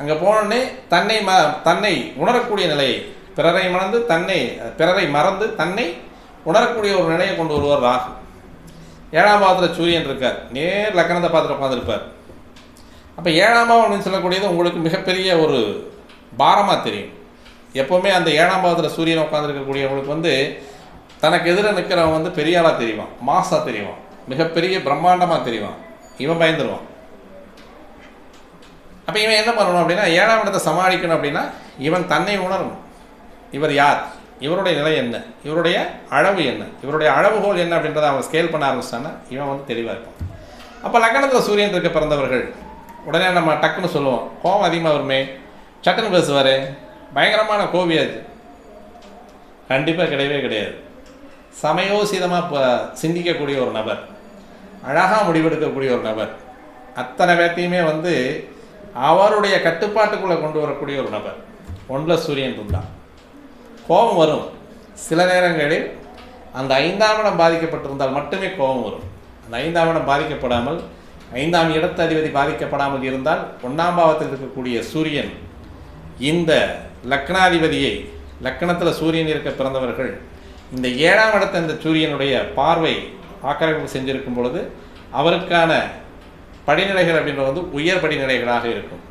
அங்கே போனோடனே தன்னை உணரக்கூடிய நிலையை, பிறரை மறந்து தன்னை உணரக்கூடிய ஒரு நிலையை கொண்டு வருவார் ராகு. 7ஆம் பாவத்தில் சூரியன் இருக்கார், நேர் லக்கணத்தை பார்த்துட்டு உட்காந்துருப்பார். அப்போ 7ஆம் பாவம் அப்படின்னு சொல்லக்கூடியது உங்களுக்கு மிகப்பெரிய ஒரு பாரமாக தெரியும். எப்போவுமே அந்த 7ஆம் பாவத்தில் சூரியன் உட்காந்துருக்கக்கூடியவங்களுக்கு வந்து தனக்கு எதிராக நிற்கிறவன் வந்து பெரிய ஆளாக தெரியுவான், மாசாக தெரியுவான், மிகப்பெரிய பிரம்மாண்டமாக தெரியுவான். இவன் பயந்துருவான். அப்போ இவன் என்ன பண்ணணும் அப்படின்னா 7ஆம் இடத்தை சமாளிக்கணும் அப்படின்னா இவன் தன்னை உணரணும். இவர் யார், இவருடைய நிலை என்ன, இவருடைய அளவு என்ன, இவருடைய அளவுகோல் என்ன அப்படின்றத அவன் ஸ்கேல் பண்ண ஆரம்பிச்சான்னா இவன் வந்து தெளிவாக இருப்பான். அப்போ லக்னத்தில் சூரியன் இருக்க பிறந்தவர்கள் உடனே நம்ம டக்குன்னு சொல்லுவோம், கோபம் அதிகமாக வருமே, சட்டுன்னு பேசுவார், பயங்கரமான கோபியாச்சு. கண்டிப்பாக கிடையவே கிடையாது. சமயோசிதமாக சிந்திக்கக்கூடிய ஒரு நபர், அழகாக முடிவெடுக்கக்கூடிய ஒரு நபர், அத்தனை பேர்த்தையுமே வந்து அவருடைய கட்டுப்பாட்டுக்குள்ளே கொண்டு வரக்கூடிய ஒரு நபர். 1ல் சூரியன் இருந்தால் கோபம் வரும். சில நேரங்களில் அந்த 5ஆம் இடம் பாதிக்கப்பட்டிருந்தால் மட்டுமே கோபம் வரும். அந்த 5ஆம் இடம் பாதிக்கப்படாமல், 5ஆம் இடத்து அதிபதி பாதிக்கப்படாமல் இருந்தால் 1ஆம் பாவத்தில் இருக்கக்கூடிய சூரியன் இந்த லக்னாதிபதியை, லக்னத்தில் சூரியன் இருக்க பிறந்தவர்கள் இந்த 7ஆம் இடத்தை இந்த சூரியனுடைய பார்வை ஆக்கிரமிப்பு செஞ்சிருக்கும் பொழுது அவருக்கான படிநிலைகள் அப்படின்றது வந்து உயர் படிநிலைகளாக இருக்கும்.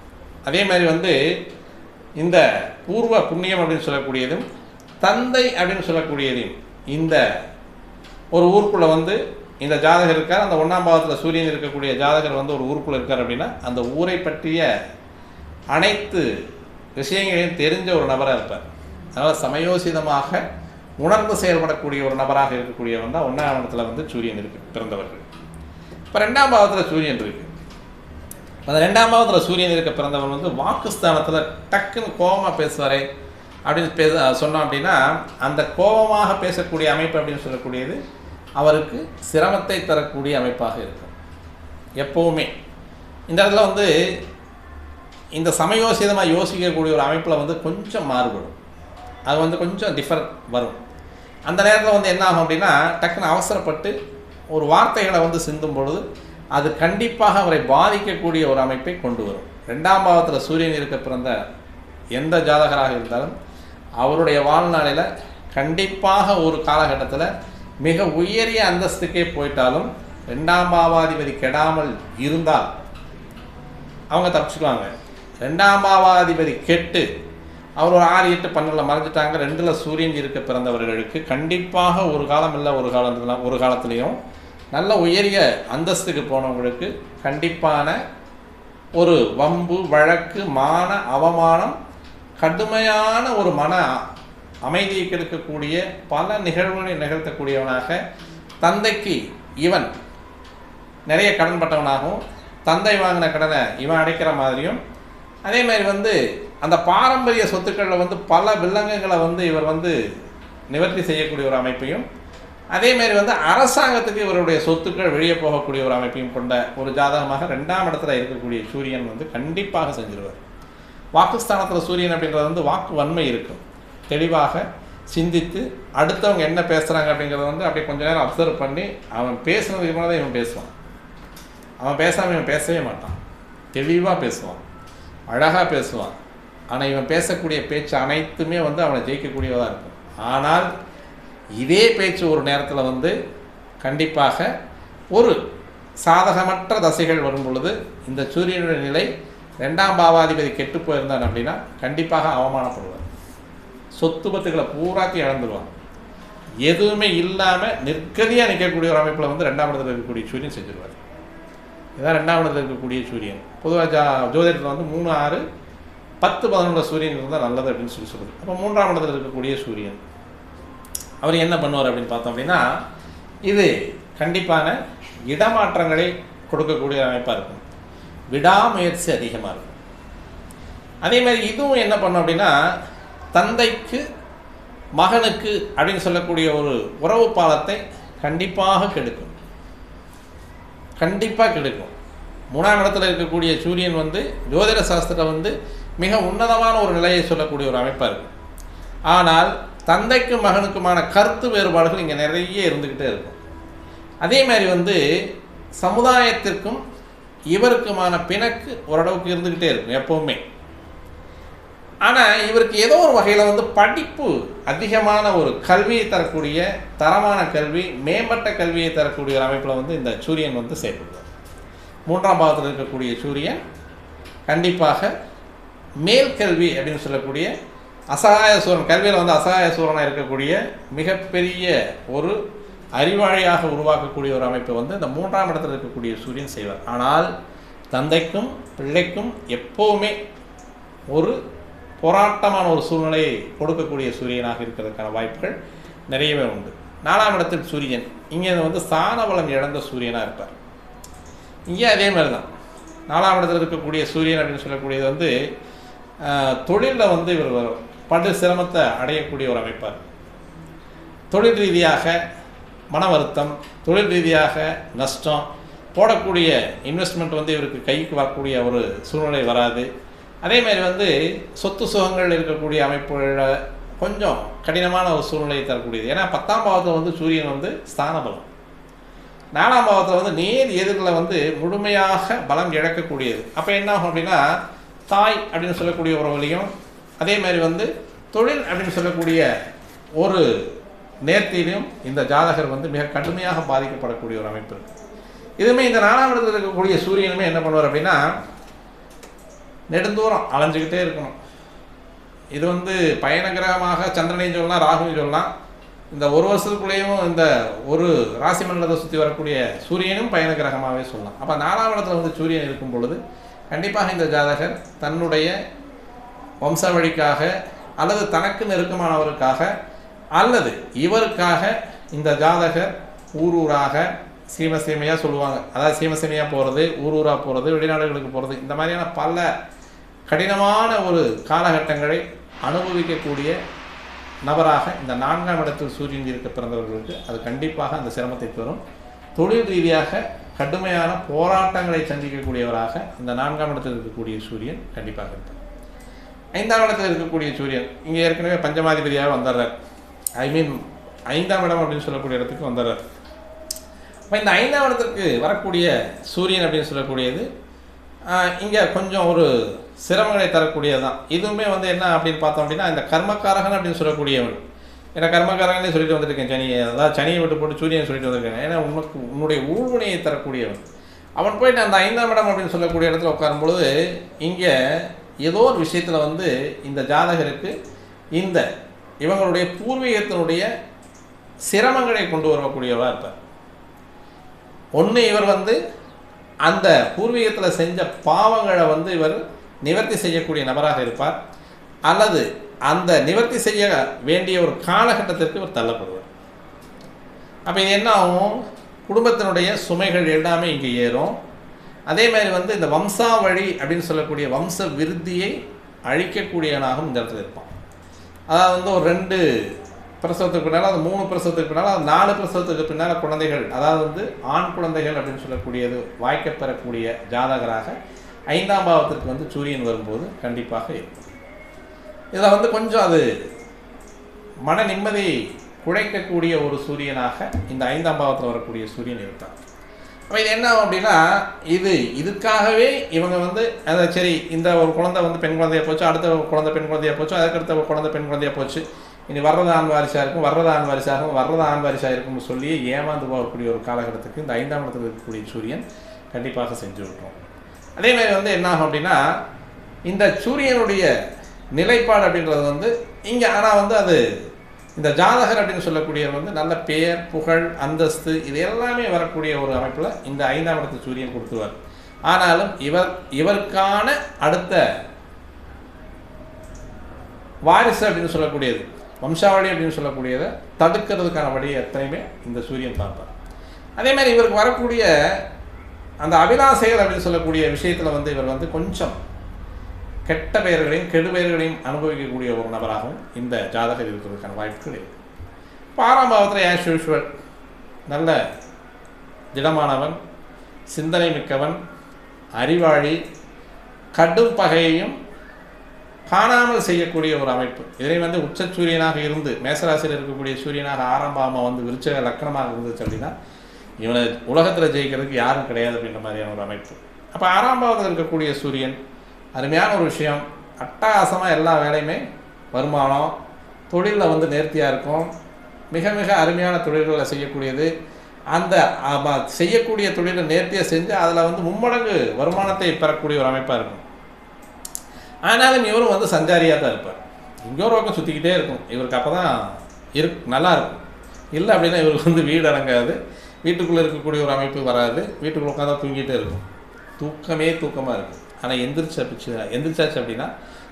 அதே மாதிரி வந்து இந்த பூர்வ புண்ணியம் அப்படின்னு சொல்லக்கூடியதும் தந்தை அப்படின்னு சொல்லக்கூடியதையும் இந்த ஒரு ஊருக்குள்ளே வந்து இந்த ஜாதகர் இருக்கார், அந்த 1ஆம் பாவத்தில் சூரியன் இருக்கக்கூடிய ஜாதகர் வந்து ஒரு ஊருக்குள்ளே இருக்கார் அப்படின்னா அந்த ஊரை பற்றிய அனைத்து விஷயங்களையும் தெரிஞ்ச ஒரு நபராக இருப்பார். அதனால் சமயோசிதமாக உணர்ந்து செயல்படக்கூடிய ஒரு நபராக இருக்கக்கூடியவன் தான் 1ஆம் இடத்துல வந்து சூரியன் பிறந்தவர்கள். இப்போ 2ஆம் பாவத்தில் சூரியன் இருக்குது. அந்த 2ஆம் பாவத்தில் சூரியன் இருக்க பிறந்தவன் வந்து வாக்குஸ்தானத்தில் டக்குன்னு கோபமாக பேசுவாரே அப்படின்னு சொன்னோம் அப்படின்னா அந்த கோபமாக பேசக்கூடிய அமைப்பு அப்படின்னு சொல்லக்கூடியது அவருக்கு சிரமத்தை தரக்கூடிய அமைப்பாக இருக்கும். எப்போவுமே இந்த இடத்துல வந்து இந்த சமயோசிதமாக யோசிக்கக்கூடிய ஒரு அமைப்பில் வந்து கொஞ்சம் மாறுபடும், அது வந்து கொஞ்சம் டிஃபர் வரும். அந்த நேரத்தில் வந்து என்ன ஆகும் அப்படின்னா டக்குன்னு அவசரப்பட்டு ஒரு வார்த்தைகளை வந்து சிந்தும் பொழுது அது கண்டிப்பாக அவரை பாதிக்கக்கூடிய ஒரு அமைப்பை கொண்டு வரும். 2ஆம் பாவத்தில் சூரியன் இருக்க பிறந்த எந்த ஜாதகராக இருந்தாலும் அவருடைய வாழ்நாளில் கண்டிப்பாக ஒரு காலகட்டத்தில் மிக உயரிய அந்தஸ்துக்கே போயிட்டாலும் 2ஆம் பாவாதிபதி கெடாமல் இருந்தால் அவங்க தப்பிச்சுக்குவாங்க. 2ஆம் பாவாதிபதி கெட்டு அவர் ஒரு 6, 8, 12 மறைஞ்சிட்டாங்க. 2ல் சூரியன் இருக்க பிறந்தவர்களுக்கு கண்டிப்பாக ஒரு காலம் இல்லை ஒரு காலத்துலேயும் நல்ல உயரிய அந்தஸ்துக்கு போனவங்களுக்கு கண்டிப்பான ஒரு வம்பு வழக்கு மான அவமானம் கடுமையான ஒரு மன அமைதியை கெடுக்கக்கூடிய பல நிகழ்வுகளை நிகழ்த்தக்கூடியவனாக தந்தைக்கு இவன் நிறைய கடன்பட்டவனாகவும் தந்தை வாங்கின கடனை இவன் அடைக்கிற மாதிரியும் அதே மாதிரி வந்து அந்த பாரம்பரிய சொத்துக்களில் வந்து பல வில்லங்கங்களை வந்து இவர் வந்து நிவர்த்தி செய்யக்கூடிய ஒரு அமைப்பையும் அதே மாதிரி வந்து அரசாங்கத்துக்கு இவருடைய சொத்துக்கள் வெளியே போகக்கூடிய ஒரு அமைப்பையும் கொண்ட ஒரு ஜாதகமாக 2ஆம் இடத்துல இருக்கக்கூடிய சூரியன் வந்து கண்டிப்பாக செஞ்சிருவார். வாக்குஸ்தானத்தில் சூரியன் அப்படின்றது வந்து வாக்கு வன்மை இருக்கும். தெளிவாக சிந்தித்து அடுத்தவங்க என்ன பேசுகிறாங்க அப்படிங்கிறத வந்து அப்படியே கொஞ்ச நேரம் அப்சர்வ் பண்ணி அவன் பேசுனதுக்கு மேலே தான் இவன் பேசுவான். அவன் பேசாமல் இவன் பேசவே மாட்டான். தெளிவாக பேசுவான், அழகாக பேசுவான். ஆனால் இவன் பேசக்கூடிய பேச்சு அனைத்துமே வந்து அவனை ஜெயிக்கக்கூடியதாக இருக்கும். ஆனால் இதே பேச்சு ஒரு நேரத்தில் வந்து கண்டிப்பாக ஒரு சாதகமற்ற தசைகள் வரும் பொழுது இந்த சூரியனுடைய நிலை 2ஆம் பாவாதிபதி கெட்டு போயிருந்தான் அப்படின்னா கண்டிப்பாக அவமானப்படுவார். சொத்து பத்துக்களை பூராத்தி இழந்துருவான். எதுவுமே இல்லாமல் நிற்கதியாக நிற்கக்கூடிய ஒரு அமைப்பில் வந்து 2ஆம் இடத்துல இருக்கக்கூடிய சூரியன் செஞ்சிருவார். இதுதான் 2ஆம் இடத்துல இருக்கக்கூடிய சூரியன். பொதுவாக ஜோதிடத்தில் வந்து 3, 6, 10, 11 சூரியன் இருந்தால் நல்லது அப்படின்னு சொல்லுது. அப்போ 3ஆம் இடத்துல இருக்கக்கூடிய சூரியன் அவர் என்ன பண்ணுவார் அப்படின்னு பார்த்தோம் அப்படின்னா இது கண்டிப்பான இடமாற்றங்களை கொடுக்கக்கூடிய அமைப்பாக இருக்கும். விடாமுயற்சி அதிகமாக இருக்கும். அதே மாதிரி இதுவும் என்ன பண்ணும் அப்படின்னா தந்தைக்கு மகனுக்கு அப்படின்னு சொல்லக்கூடிய ஒரு உறவு பாலத்தை கண்டிப்பாக கெடுக்கும். கண்டிப்பாக கெடுக்கும். 3ஆம் இடத்துல இருக்கக்கூடிய சூரியன் வந்து ஜோதிட சாஸ்திரத்தில் வந்து மிக உன்னதமான ஒரு நிலையை சொல்லக்கூடிய ஒரு அமைப்பாக இருக்கும். ஆனால் தந்தைக்கும் மகனுக்குமான கருத்து வேறுபாடுகள் இங்கே நிறைய இருந்துக்கிட்டே இருக்கும். அதே மாதிரி வந்து சமுதாயத்திற்கும் இவருக்குமான பிணக்கு ஓரளவுக்கு இருந்துக்கிட்டே இருக்கும் எப்போவுமே. ஆனால் இவருக்கு ஏதோ ஒரு வகையில் வந்து படிப்பு அதிகமான ஒரு கல்வியை தரக்கூடிய தரமான கல்வி மேம்பட்ட கல்வியை தரக்கூடிய ஒரு அமைப்பில் வந்து இந்த சூரியன் வந்து செயல்படுவார். 3ஆம் பாவத்தில் இருக்கக்கூடிய சூரியன் கண்டிப்பாக மேல் கல்வி அப்படின்னு சொல்லக்கூடிய அசகாய சூரன் கல்வியில் வந்து அசகாய சூரனாக இருக்கக்கூடிய மிகப்பெரிய ஒரு அறிவாளியாக உருவாக்கக்கூடிய ஒரு அமைப்பை வந்து இந்த 3ஆம் இடத்தில் இருக்கக்கூடிய சூரியன் செய்வார். ஆனால் தந்தைக்கும் பிள்ளைக்கும் எப்போவுமே ஒரு போராட்டமான ஒரு சூழ்நிலையை கொடுக்கக்கூடிய சூரியனாக இருக்கிறதுக்கான வாய்ப்புகள் நிறையவே உண்டு. 4ஆம் இடத்தில் சூரியன் இங்கே வந்து ஸ்தான பலம் இழந்த சூரியனாக இருப்பார். இங்கே அதே மாதிரி தான் 4ஆம் இடத்தில் இருக்கக்கூடிய சூரியன் அப்படின்னு சொல்லக்கூடியது வந்து தொழிலில் வந்து இவர் படு சிரமத்தை அடையக்கூடிய ஒரு அமைப்பார். தொழில் ரீதியாக மன வருத்தம், தொழில் ரீதியாக நஷ்டம், போடக்கூடிய இன்வெஸ்ட்மெண்ட் வந்து இவருக்கு கைக்கு வரக்கூடிய ஒரு சூழ்நிலை வராது. அதே மாதிரி வந்து சொத்து சுகங்கள் இருக்கக்கூடிய அமைப்புகளில் கொஞ்சம் கடினமான ஒரு சூழ்நிலையை தரக்கூடியது. ஏன்னா 10ஆம் பாவத்தில் வந்து சூரியன் வந்து ஸ்தான பலம், 4ஆம் பாவத்தில் வந்து நேர் எதிரில் வந்து முழுமையாக பலம் இழக்கக்கூடியது. அப்போ என்ன ஆகும் அப்படின்னா தாய் அப்படின்னு சொல்லக்கூடிய உறவுலையும் அதே மாதிரி வந்து தொழில் அப்படின்னு சொல்லக்கூடிய ஒரு நேர்த்தியிலையும் இந்த ஜாதகர் வந்து மிக கடுமையாக பாதிக்கப்படக்கூடிய ஒரு அமைப்பு இருக்குது. இதுவுமே இந்த 4ஆம் இடத்துல இருக்கக்கூடிய சூரியனுமே என்ன பண்ணுவார் அப்படின்னா நெடுந்தூரம் அலைஞ்சிக்கிட்டே இருக்கணும். இது வந்து பயண கிரகமாக சந்திரனையும் சொல்லலாம், ராகுவையும் சொல்லலாம். இந்த ஒரு வருஷத்துக்குள்ளேயும் இந்த ஒரு ராசி மண்டலத்தை சுற்றி வரக்கூடிய சூரியனும் பயண கிரகமாகவே சொல்லலாம். அப்போ 4ஆம் இடத்துல வந்து சூரியன் இருக்கும் பொழுது கண்டிப்பாக இந்த ஜாதகர் தன்னுடைய வம்சாவழிக்காக அல்லது தனக்கு நெருக்கமானவருக்காக அல்லது இவருக்காக இந்த ஜாதகர் ஊராக சீமையாக சொல்லுவாங்க, அதாவது சீமையாக போகிறது, ஊராக போகிறது, வெளிநாடுகளுக்கு போகிறது, இந்த மாதிரியான பல கடினமான ஒரு காலகட்டங்களை அனுபவிக்கக்கூடிய நபராக இந்த 4ஆம் இடத்தில் சூரியன் இருக்க பிறந்தவர்களுக்கு அது கண்டிப்பாக அந்த சிரமத்தை தரும். தொழில் ரீதியாக கடுமையான போராட்டங்களை சந்திக்கக்கூடியவராக இந்த 4ஆம் இடத்தில் இருக்கக்கூடிய சூரியன் கண்டிப்பாக இருப்பார். 5ஆம் இடத்தில் இருக்கக்கூடிய சூரியன் இங்கே ஏற்கனவே பஞ்சமாதிபதியாக வந்துடுறார். ஐ மீன் 5ஆம் இடம் அப்படின்னு சொல்லக்கூடிய இடத்துக்கு வந்துடுறார். இப்போ இந்த 5ஆம் இடத்துக்கு வரக்கூடிய சூரியன் அப்படின்னு சொல்லக்கூடியது இங்கே கொஞ்சம் ஒரு சிரமங்களை தரக்கூடியது தான். இதுவுமே வந்து என்ன அப்படின்னு பார்த்தோம் அப்படின்னா இந்த கர்மக்காரகன் அப்படின்னு சொல்லக்கூடியவன், ஏன்னா கர்மக்காரகனே சொல்லிட்டு வந்துருக்கேன் சனியை, அதாவது சனியை விட்டு போட்டு சூரியன் சொல்லிட்டு வந்திருக்கேன். ஏன்னா உன்னுடைய ஊழ்வினையை தரக்கூடியவன் அவன் போயிட்டு அந்த 5ஆம் இடம் அப்படின்னு சொல்லக்கூடிய இடத்துல உட்காரும்பொழுது இங்கே ஏதோ ஒரு விஷயத்தில் வந்து இந்த ஜாதகருக்கு இந்த இவங்களுடைய பூர்வீகத்தினுடைய சிரமங்களை கொண்டு வரக்கூடியவராக இருப்பார். ஒன்று இவர் வந்து அந்த பூர்வீகத்தில் செஞ்ச பாவங்களை வந்து இவர் நிவர்த்தி செய்யக்கூடிய நபராக இருப்பார், அல்லது அந்த நிவர்த்தி செய்ய வேண்டிய ஒரு காலகட்டத்திற்கு இவர் தள்ளப்படுவார். அப்போ இது என்ன ஆகும், குடும்பத்தினுடைய சுமைகள் எல்லாமே இங்கே ஏறும். அதே மாதிரி வந்து இந்த வம்சாவழி அப்படின்னு சொல்லக்கூடிய வம்ச விருத்தியை அழிக்கக்கூடியவனாகவும் இந்த இடத்துல இருப்பான். அதாவது வந்து ஒரு 2 பிரசவத்துக்கு பின்னால், அது 3 பிரசவத்துக்கு பின்னால், அது 4 பிரசவத்துக்கு பின்னால் குழந்தைகள், அதாவது வந்து ஆண் குழந்தைகள் அப்படின்னு சொல்லக்கூடியது வாய்க்கப்பெறக்கூடிய ஜாதகராக 5ஆம் பாவத்திற்கு வந்து சூரியன் வரும்போது கண்டிப்பாக இருக்கும். இதில் வந்து கொஞ்சம் அது மன நிம்மதி குழைக்கக்கூடிய ஒரு சூரியனாக இந்த 5ஆம் பாவத்தில் வரக்கூடிய சூரியன் இருக்கார். அப்போ இது என்ன ஆகும் அப்படின்னா இதுக்காகவே இவங்க வந்து அதை சரி இந்த ஒரு குழந்தை வந்து பெண் குழந்தையாக போச்சு, அடுத்த குழந்தை பெண் குழந்தையாக போச்சு, அதுக்கடுத்த குழந்தை பெண் குழந்தையாக போச்சு, இனி வர்றது ஆண் வாரிசாக இருக்கும், வர்றது ஆண் வாரிசாகும், வர்றது ஆண் வாரிசாக இருக்கும்னு சொல்லி ஏமாந்து போகக்கூடிய ஒரு காலகட்டத்துக்கு இந்த 5ஆம் இடத்தில் இருக்கக்கூடிய சூரியன் கண்டிப்பாக செஞ்சு விட்டுரும். அதேமாதிரி வந்து என்ன ஆகும் அப்படின்னா இந்த சூரியனுடைய நிலைப்பாடு அப்படின்றது வந்து இங்கே ஆனால் வந்து அது இந்த ஜாதகர் அப்படின்னு சொல்லக்கூடியவர் வந்து நல்ல பெயர் புகழ் அந்தஸ்து இது எல்லாமே வரக்கூடிய ஒரு அமைப்பில் இந்த 5ஆம் இடத்து சூரியன் கொடுத்துருவார். ஆனாலும் இவருக்கான அடுத்த வாரிசு அப்படின்னு சொல்லக்கூடியது வம்சாவளி அப்படின்னு சொல்லக்கூடியதை தடுக்கிறதுக்கான வழியை எத்தனையுமே இந்த சூரியன் பார்ப்பார். அதே மாதிரி இவருக்கு வரக்கூடிய அந்த அபிலாசைகள் அப்படின்னு சொல்லக்கூடிய விஷயத்தில் வந்து இவர் வந்து கொஞ்சம் கெட்ட பெயர்களையும் கெடு பெயர்களையும் அனுபவிக்கக்கூடிய ஒரு நபராகவும் இந்த ஜாதகர் இருக்கிறதுக்கான வாய்ப்புகள் இருக்குது. 6ஆம் பாவத்தில் ஆஸ் யூஷுவல் நல்ல திடமானவன், சிந்தனை மிக்கவன், அறிவாளி, கடும் பகையையும் காணாமல் செய்யக்கூடிய ஒரு அமைப்பு. இதை வந்து உச்ச சூரியனாக இருந்து மேசராசியில் இருக்கக்கூடிய சூரியனாக 6ஆம் பாவமாக வந்து விருச்சக லக்கணமாக இருந்துச்சு அப்படின்னா இவனை உலகத்தில் ஜெயிக்கிறதுக்கு யாரும் கிடையாது அப்படின்ற மாதிரியான ஒரு அமைப்பு. அப்போ 6ஆம் பாவத்தில் இருக்கக்கூடிய சூரியன் அருமையான ஒரு விஷயம், அட்டகாசமாக எல்லா வேலையுமே வருமானம், தொழிலில் வந்து நேர்த்தியாக இருக்கும், மிக மிக அருமையான தொழில்களை செய்யக்கூடியது. அந்த செய்யக்கூடிய தொழிலை நேர்த்தியாக செஞ்சு அதில் வந்து மும்மடங்கு வருமானத்தை பெறக்கூடிய ஒரு அமைப்பாக இருக்கும். ஆனாலும் இவரும் வந்து சஞ்சாரியாக தான் இருப்பார், இங்கே ஒரு பக்கம் சுற்றிக்கிட்டே இருக்கும். இவருக்கு அப்போ தான் நல்லா இருக்கும். இல்லை அப்படின்னா இவருக்கு வந்து வீடு அடங்காது, வீட்டுக்குள்ளே இருக்கக்கூடிய ஒரு அமைப்பு வராது, வீட்டுக்குள்ளே உட்காந்தா தூங்கிட்டே இருக்கும், தூக்கமாக இருக்கும். ஆனால் எந்திரிச்சாச்சு அப்படின்னா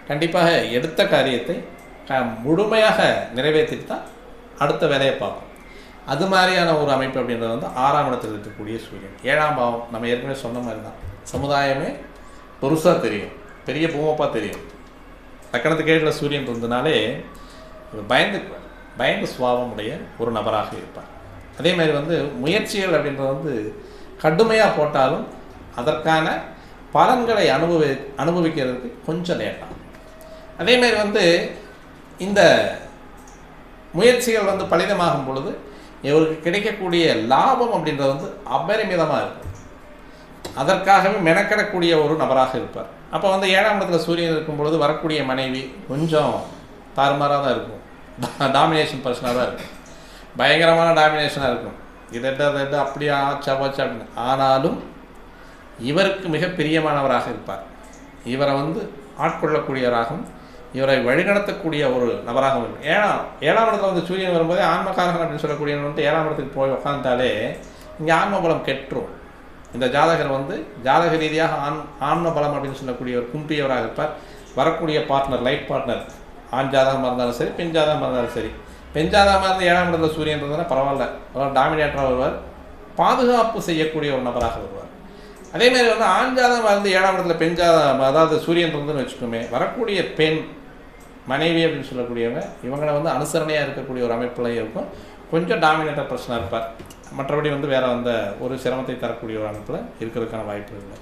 கண்டிப்பாக எடுத்த காரியத்தை முழுமையாக நிறைவேற்றிட்டு தான் அடுத்த வேலையை பார்ப்போம். அது மாதிரியான ஒரு அமைப்பு அப்படின்றது வந்து 6ஆம் இடத்தில் இருக்கக்கூடிய சூரியன். 7ஆம் பாவம் நம்ம ஏற்கனவே சொன்ன மாதிரி தான், சமுதாயமே பெருசாக தெரியும், பெரிய பூமப்பாக தெரியும். லக்கணத்துக்கு கீழே சூரியன் இருந்தனாலே பயந்து சுபாவமுடைய ஒரு நபராக இருப்பார். அதே மாதிரி வந்து முயற்சிகள் அப்படின்றது வந்து கடுமையாக போட்டாலும் அதற்கான பலன்களை அனுபவிக்கிறதுக்கு கொஞ்சம் லேட்டாகும். அதேமாதிரி வந்து இந்த முயற்சிகள் வந்து பலிதமாகும் பொழுது இவருக்கு கிடைக்கக்கூடிய லாபம் அப்படின்றது வந்து அபரிமிதமாக இருக்கும். அதற்காகவே மெனக்கிடக்கூடிய ஒரு நபராக இருப்பார். அப்போ வந்து 7ஆம் இடத்துல சூரியன் இருக்கும் பொழுது வரக்கூடிய மனைவி கொஞ்சம் தாறுமாறாக தான் இருக்கும், டாமினேஷன் பர்சனாக தான் இருக்கும், பயங்கரமான டாமினேஷனாக இருக்கும். இது அப்படியே ஆச்சா போச்சா அப்படின்னு. ஆனாலும் இவருக்கு மிக பிரியமானவராக இருப்பார். இவரை வந்து ஆட்கொள்ளக்கூடியவராகவும் இவரை வழிநடத்தக்கூடிய ஒரு நபராகவும் இருக்கும். ஏழாம் இடத்துல வந்து சூரியன் வரும்போதே ஆன்மகாரகன் அப்படின்னு சொல்லக்கூடியவன் வந்து 7ஆம் இடத்துக்கு போய் உட்காந்துட்டாலே இங்கே ஆன்ம பலம் கெட்டுரும். இந்த ஜாதகர் வந்து ஜாதக ரீதியாக ஆன்ம பலம் அப்படின்னு சொல்லக்கூடிய ஒரு கும்பியவராக இருப்பார். வரக்கூடிய பார்ட்னர், லைஃப் பார்ட்னர், ஆண் ஜாதகமாக இருந்தாலும் சரி, பெண் ஜாதகமாக இருந்தாலும் சரி. பெண் ஜாதகமாக இருந்து 7ஆம் இடத்துல சூரியன் இருந்ததுன்னா பரவாயில்ல, அவர் டாமினேட்டராக வருவார், பாதுகாப்பு செய்யக்கூடிய ஒரு நபராக வருவார். அதேமாதிரி வந்து ஆண் ஜாதகமாக இருந்து 7ஆம் இடத்துல பெண் ஜாதகம், அதாவது சூரியன் இருந்துன்னு வச்சுக்கோமே, வரக்கூடிய பெண் மனைவி அப்படின்னு சொல்லக்கூடியவங்க இவங்களை வந்து அனுசரணையாக இருக்கக்கூடிய ஒரு அமைப்பில் இருக்கும். கொஞ்சம் டாமினேட்டர் பிரச்சனை இருப்பார். மற்றபடி வந்து வேறு அந்த ஒரு சிரமத்தை தரக்கூடிய ஒரு அமைப்பில் இருக்கிறதுக்கான வாய்ப்பு இல்லை.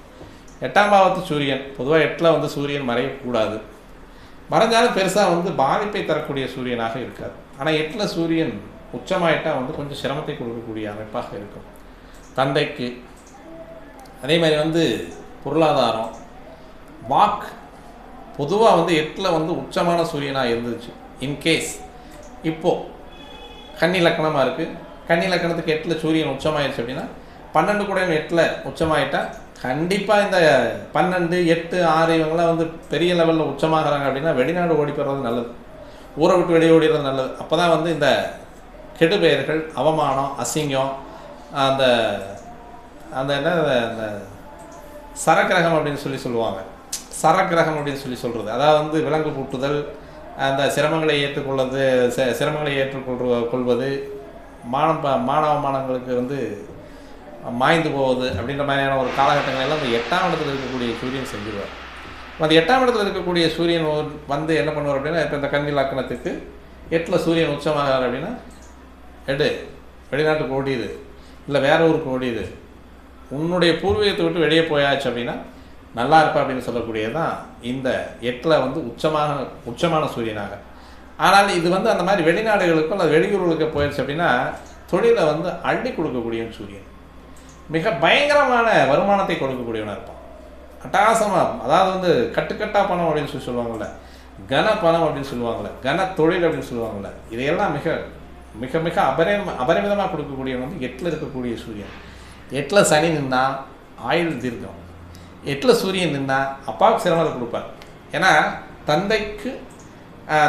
8ஆம் பாவத்து சூரியன் பொதுவாக 8ல் வந்து சூரியன் மறையக்கூடாது. மறைஞ்சாலும் பெருசாக வந்து பாதிப்பை தரக்கூடிய சூரியனாக இருக்காது. ஆனால் 8ல் சூரியன் உச்சமாயிட்டால் வந்து கொஞ்சம் சிரமத்தை கொடுக்கக்கூடிய அமைப்பாக இருக்கும் தந்தைக்கு. அதே மாதிரி வந்து பொருளாதாரம், வாக் பொதுவாக வந்து 8ல் வந்து உச்சமான சூரியனாக இருந்துச்சு. இன்கேஸ் இப்போது கன்னி லக்கணமாக இருக்குது, கன்னி லக்கணத்துக்கு 8ல் சூரியன் உச்சமாயிடுச்சு அப்படின்னா 12 கூட 8ல் உச்சமாயிட்டால் கண்டிப்பாக இந்த 12, 8, 6 இவங்களாம் வந்து பெரிய லெவலில் உச்சமாகறாங்க அப்படின்னா வெளிநாடு ஓடி போடுறது நல்லது, ஊரை விட்டு வெளியே ஓடிடுறது நல்லது. அப்போ தான் வந்து இந்த கெடுபெயர்கள், அவமானம், அசிங்கம், அந்த அந்த என்ன அந்த சரக்கிரகம் அப்படின்னு சொல்லுவாங்க, சரக்கிரகம் அப்படின்னு சொல்கிறது, அதாவது வந்து விலங்கு பூட்டுதல், அந்த சிரமங்களை ஏற்றுக்கொள்வது, சிரமங்களை ஏற்றுக்கொள்வது, மாணவமானங்களுக்கு வந்து மாய்ந்து போவது அப்படின்ற மாதிரியான ஒரு காலகட்டங்கள் எல்லாம் இந்த 8ஆம் இடத்துல இருக்கக்கூடிய சூரியன் செஞ்சுருவார். அந்த 8ஆம் இடத்துல இருக்கக்கூடிய சூரியன் வந்து என்ன பண்ணுவார் அப்படின்னா, இப்போ இந்த கன்னி லக்கணத்துக்கு 8ல் சூரியன் உச்சமாகிறார் அப்படின்னா வெளிநாட்டுக்கு ஓடிது, இல்லை வேற ஊருக்கு ஓடிது, உன்னுடைய பூர்வீகத்தை விட்டு வெளியே போயாச்சு அப்படின்னா நல்லா இருப்பா அப்படின்னு சொல்லக்கூடியதான் இந்த 8ல் வந்து உச்சமான சூரியனாக. ஆனால் இது வந்து அந்த மாதிரி வெளிநாடுகளுக்கும் அல்லது வெளியூர்களுக்கு போயிடுச்சு அப்படின்னா தொழிலை வந்து அள்ளி கொடுக்கக்கூடிய சூரியன், மிக பயங்கரமான வருமானத்தை கொடுக்கக்கூடியவனாக இருப்பான். அட்டகாசமாக, அதாவது வந்து கட்டுக்கட்டா பணம் அப்படின்னு சொல்லுவாங்கள்ல, கன பணம் அப்படின்னு சொல்லுவாங்கள்ல, கன தொழில் அப்படின்னு சொல்லுவாங்கள்ல, இதையெல்லாம் மிக மிக மிக அபரிமிதமாக கொடுக்கக்கூடியவன் வந்து 8ல் இருக்கக்கூடிய சூரியன். 8ல் சனி நின்னா ஆயுள் தீர்க்கம், 8ல் சூரியன் நின்னா அப்பாவுக்கு சிரமத்தை கொடுப்பார். ஏன்னா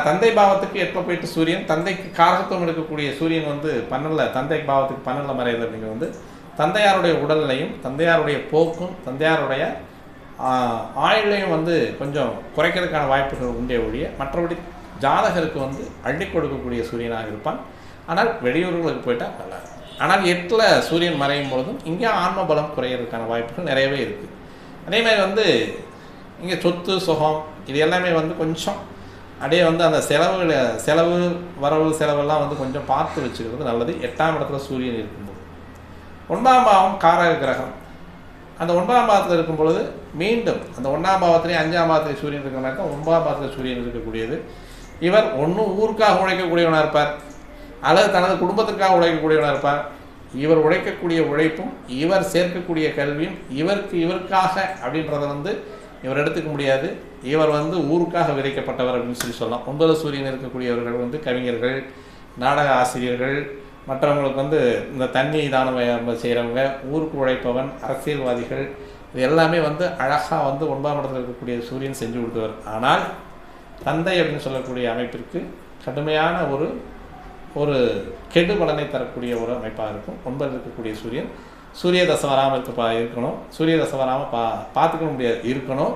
தந்தை பாவத்துக்கு 8ல் போயிட்டு சூரியன், தந்தைக்கு காரகத்துவம் எடுக்கக்கூடிய சூரியன் வந்து 12ல், தந்தை பாவத்துக்கு 12ல் மறையுது அப்படிங்கிறது வந்து தந்தையாருடைய உடல்நிலையும் தந்தையாருடைய போக்கும் தந்தையாருடைய ஆயுளையும் வந்து கொஞ்சம் குறைக்கிறதுக்கான வாய்ப்புகள் உண்டே ஒழிய மற்றபடி ஜாதகருக்கு வந்து அள்ளி கொடுக்கக்கூடிய சூரியனாக இருப்பான். ஆனால் வெளியூர்களுக்கு போயிட்டால் நல்லா இருக்கும். ஆனால் 8ல் சூரியன் மறையும் பொழுதும் இங்கே ஆன்ம பலம் குறையிறதுக்கான வாய்ப்புகள் நிறையவே இருக்குது. அதே மாதிரி வந்து இங்கே சொத்து சுகம் இது எல்லாமே வந்து கொஞ்சம் அப்படியே வந்து அந்த செலவு வரவு செலவெல்லாம் வந்து கொஞ்சம் பார்த்து வச்சுக்கிறது நல்லது. 8ஆம் இடத்துல சூரியன் இருக்கும்போது 9ஆம் பாவம் காரக கிரகம், அந்த 9ஆம் பாவத்தில் இருக்கும் பொழுது மீண்டும் அந்த 1ஆம் பாவத்திலேயே 5ஆம் பாவத்திலே சூரியன் இருக்கிற மாதிரி தான் 9ஆம் பாவத்தில் சூரியன் இருக்கக்கூடியது. இவர் ஒன்றும் ஊருக்காக உழைக்கக்கூடியவனாக இருப்பார், அல்லது தனது குடும்பத்திற்காக உழைக்கக்கூடியவனாக இருப்பார். இவர் உழைக்கக்கூடிய உழைப்பும் இவர் சேர்க்கக்கூடிய கல்வியும் இவருக்காக அப்படின்றத வந்து இவர் எடுத்துக்க முடியாது. இவர் வந்து ஊருக்காக விதைக்கப்பட்டவர் அப்படின்னு சொல்லலாம். 9 சூரியன் இருக்கக்கூடியவர்கள் வந்து கவிஞர்கள், நாடக ஆசிரியர்கள், மற்றவங்களுக்கு வந்து இந்த தண்ணி தானம் செய்கிறவங்க, ஊருக்கு உழைப்பவன், அரசியல்வாதிகள், இது எல்லாமே வந்து அழகாக வந்து 9ஆம் இடத்துல இருக்கக்கூடிய சூரியன் செஞ்சு கொடுத்தவர். ஆனால் தந்தை அப்படின்னு சொல்லக்கூடிய அமைப்பிற்கு கடுமையான ஒரு கெடு பலனை தரக்கூடிய ஒரு அமைப்பாக இருக்கும் 9ல் இருக்கக்கூடிய சூரியன். சூரிய தசை வராமல் இருக்கணும், சூரிய தசை வராமல் பார்த்துக்க முடியாது இருக்கணும்.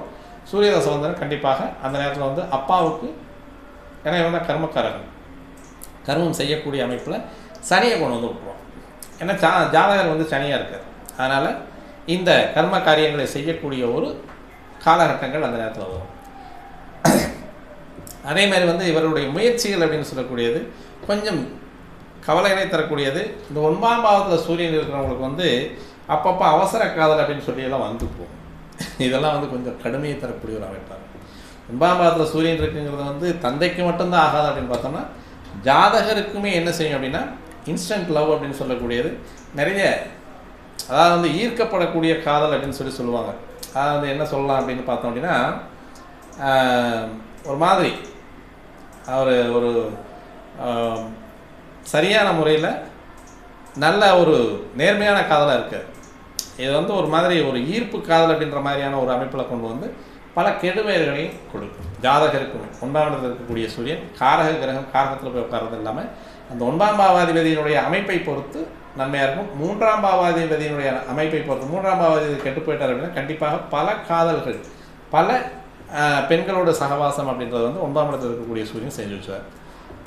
சூரிய தசை வந்தாலும் கண்டிப்பாக அந்த நேரத்தில் வந்து அப்பாவுக்கு, ஏன்னா இவன் தான் கர்மக்காரர்கள், கர்மம் செய்யக்கூடிய அமைப்பில் சனியை கொண்டு வந்து விட்டுருவோம். ஏன்னா ஜாதகர் வந்து சனியாக இருக்கார். அதனால் இந்த கர்ம காரியங்களை செய்யக்கூடிய ஒரு காலகட்டங்கள் அந்த நேரத்தில் வரும். அதே மாதிரி வந்து இவருடைய முயற்சிகள் அப்படின்னு சொல்லக்கூடியது கொஞ்சம் கவலைகளை தரக்கூடியது. இந்த 9ஆம் பாவத்தில் சூரியன் இருக்கிறவங்களுக்கு வந்து அப்பப்போ அவசர காதல் அப்படின்னு சொல்லியெல்லாம் வந்து போகும். இதெல்லாம் வந்து கொஞ்சம் கடுமையை தரக்கூடிய ஒரு அமைப்பாக இருக்கும். 9ஆம் பாவத்தில் சூரியன் இருக்குங்கிறது வந்து தந்தைக்கு மட்டும்தான் ஆகாது அப்படின்னு பார்த்தோம்னா ஜாதகருக்குமே என்ன செய்யும் அப்படின்னா இன்ஸ்டன்ட் லவ் அப்படின்னு சொல்லக்கூடியது நிறைய, அதாவது வந்து ஈர்க்கப்படக்கூடிய காதல் அப்படின்னு சொல்லுவாங்க. அதாவது என்ன சொல்லலாம் அப்படின்னு பார்த்தோம் அப்படின்னா ஒரு மாதிரி அவர் ஒரு சரியான முறையில் நல்ல ஒரு நேர்மையான காதலாக இருக்குது. இது வந்து ஒரு மாதிரி ஒரு ஈர்ப்பு காதல் அப்படின்ற மாதிரியான ஒரு அமைப்பில் கொண்டு வந்து பல கெடுவேர்களையும் கொடுக்கும். ஜாதகருக்கும் 9ஆம் இடத்தில் இருக்கக்கூடிய சூரியன் காரக கிரகம், காரகத்தில் போய் உட்கார்றது இல்லாமல் அந்த 9ஆம் பாவாதிபதியினுடைய அமைப்பை பொறுத்து நன்மையாக இருக்கும். 3ஆம் பாவாதிபதியினுடைய அமைப்பை பொறுத்து 3ஆம் பாவாதிபதி கெட்டு போயிட்டார் அப்படின்னா கண்டிப்பாக பல காதல்கள், பல பெண்களோட சகவாசம் அப்படின்றது வந்து 9ஆம் இடத்தில் இருக்கக்கூடிய சூரியன் செஞ்சு வச்சுவார்.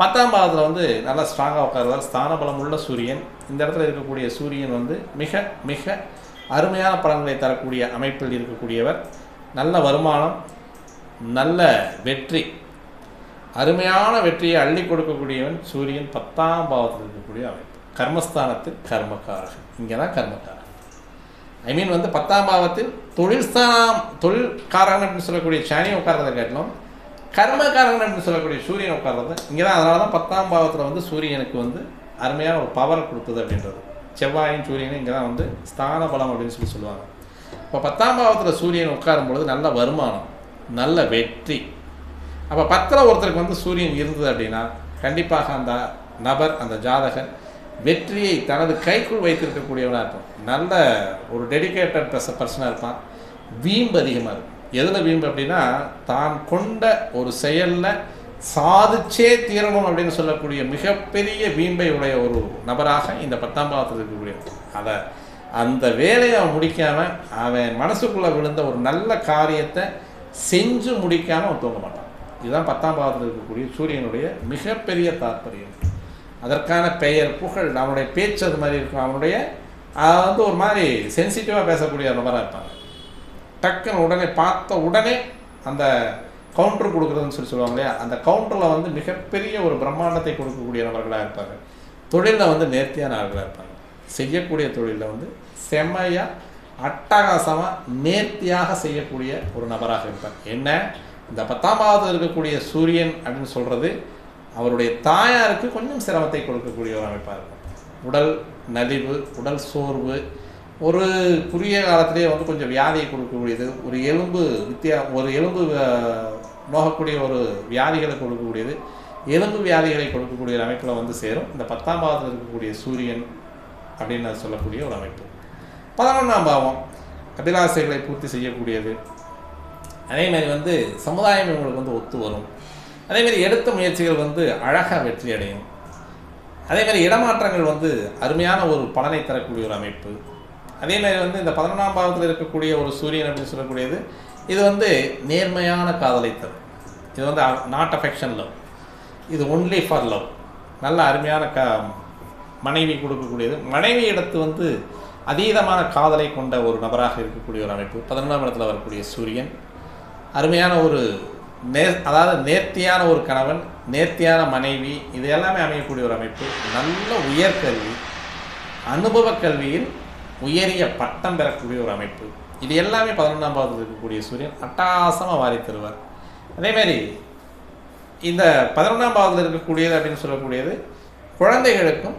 10ஆம் பாவத்தில் வந்து நல்லா ஸ்ட்ராங்காக உட்காருவார். ஸ்தான பலம் உள்ள சூரியன். இந்த இடத்துல இருக்கக்கூடிய சூரியன் வந்து மிக மிக அருமையான பலன்களை தரக்கூடிய அமைப்பில் இருக்கக்கூடியவர். நல்ல வருமானம், நல்ல வெற்றி, அருமையான வெற்றியை அள்ளி கொடுக்கக்கூடியவன் சூரியன் 10ஆம் பாவத்தில் இருக்கக்கூடிய அமைப்பு. கர்மஸ்தானத்தில் கர்மக்காரகன். இங்கே தான் கர்மக்காரகன். ஐ மீன் வந்து 10ஆம் பாவத்தில் தொழில் காரகன் அப்படின்னு சொல்லக்கூடிய சனி உட்கார்றதை காட்டிலும் கர்மக்காரகன் அப்படின்னு சொல்லக்கூடிய சூரியன் உட்கார்றது இங்கே தான். அதனால தான் 10ஆம் பாவத்தில் வந்து சூரியனுக்கு வந்து அருமையான ஒரு பவர் கொடுத்தது அப்படின்றது. செவ்வாயும் சூரியனும் இங்கே தான் வந்து ஸ்தான பலம் அப்படின்னு சொல்லுவாங்க. இப்போ 10ஆம் பாவத்தில் சூரியன் உட்காரும் பொழுது நல்ல வருமானம், நல்ல வெற்றி. அப்போ 10ல் ஒருத்தருக்கு வந்து சூரியன் இருந்தது அப்படின்னா கண்டிப்பாக அந்த நபர், அந்த ஜாதகர் வெற்றியை தனது கைக்குள் வைத்திருக்கக்கூடியவனாக இருக்கும். நல்ல ஒரு டெடிக்கேட்டட் பர்சனாக இருப்பான். வீம்பு அதிகமாக இருக்கும். எதில் வீம்பு அப்படின்னா தான் கொண்ட ஒரு செயலில் சாதிச்சே தீரணும் அப்படின்னு சொல்லக்கூடிய மிகப்பெரிய வீம்பை உடைய ஒரு நபராக இந்த 10ஆம் பாவத்தில் இருக்கக்கூடிய அந்த வேலையை அவன் முடிக்காமல் அவன் மனசுக்குள்ளே விழுந்த ஒரு நல்ல காரியத்தை செஞ்சு முடிக்காமல் அவன் தூங்க மாட்டான். இதுதான் 10ஆம் பாவத்தில் இருக்கக்கூடிய சூரியனுடைய மிகப்பெரிய தாற்பயம். அதற்கான பெயர், புகழ், அவனுடைய பேச்சு அது மாதிரி இருக்கும். அவனுடைய வந்து ஒரு மாதிரி சென்சிட்டிவாக பேசக்கூடிய நபராக இருப்பாங்க. டக்குன்னு உடனே பார்த்த உடனே அந்த கவுண்டர் கொடுக்குறதுன்னு சொல்லுவாங்க இல்லையா, அந்த கவுண்டரில் வந்து மிகப்பெரிய ஒரு பிரம்மாண்டத்தை கொடுக்கக்கூடிய நபர்களாக இருப்பாங்க. தொழிலில் வந்து நேர்த்தியான ஆள்களாக இருப்பாங்க. செய்யக்கூடிய தொழிலில் வந்து செம்மையாக அட்டகாசமாக நேர்த்தியாக செய்யக்கூடிய ஒரு நபராக இருப்பார். என்ன, இந்த 10ஆம் பாவத்தில் இருக்கக்கூடிய சூரியன் அப்படின்னு சொல்கிறது அவருடைய தாயாருக்கு கொஞ்சம் சிரமத்தை கொடுக்கக்கூடிய ஒரு அமைப்பாக இருக்கும். உடல் நலிவு, உடல் சோர்வு, ஒரு குறுகிய காலத்திலேயே வந்து கொஞ்சம் வியாதியை கொடுக்கக்கூடியது, ஒரு எலும்பு நோகக்கூடிய ஒரு வியாதிகளை கொடுக்கக்கூடியது, எலும்பு வியாதிகளை கொடுக்கக்கூடிய ஒரு அமைப்பில் வந்து சேரும் இந்த 10ஆம் பாவத்தில் இருக்கக்கூடிய சூரியன் அப்படின்னு சொல்லக்கூடிய ஒரு அமைப்பு. 11ஆம் பாவம் அபிலாசைகளை பூர்த்தி செய்யக்கூடியது. அதேமாதிரி வந்து சமுதாயம் இவங்களுக்கு வந்து ஒத்து வரும். அதேமாதிரி எடுத்த முயற்சிகள் வந்து அழகாக வெற்றி அடையும். அதேமாதிரி இடமாற்றங்கள் வந்து அருமையான ஒரு பலனை தரக்கூடிய ஒரு அமைப்பு. அதேமாதிரி வந்து இந்த 11ஆம் பாவத்தில் இருக்கக்கூடிய ஒரு சூரியன் அப்படின்னு சொல்லக்கூடியது இது வந்து நேர்மையான காதலை தரும். இது வந்து நாட் அஃபெக்ஷன் லவ், இது ஒன்லி ஃபார் லவ். நல்ல அருமையான மனைவி கொடுக்கக்கூடியது. மனைவி இடத்து வந்து அதீதமான காதலை கொண்ட ஒரு நபராக இருக்கக்கூடிய ஒரு அமைப்பு. 11ஆம் இடத்துல வரக்கூடிய சூரியன் அருமையான ஒரு அதாவது நேர்த்தியான ஒரு கணவன், நேர்த்தியான மனைவி, இது எல்லாமே அமையக்கூடிய ஒரு அமைப்பு. நல்ல உயர்கல்வி, அனுபவ கல்வியில் உயரிய பட்டம் பெறக்கூடிய ஒரு அமைப்பு. இது எல்லாமே 11ஆம் பாவத்தில் இருக்கக்கூடிய சூரியன் அட்டகாசமாக வாரி தருவார். அதேமாதிரி இந்த 11ஆம் பாவத்தில் இருக்கக்கூடியது அப்படின்னு சொல்லக்கூடியது குழந்தைகளுக்கும்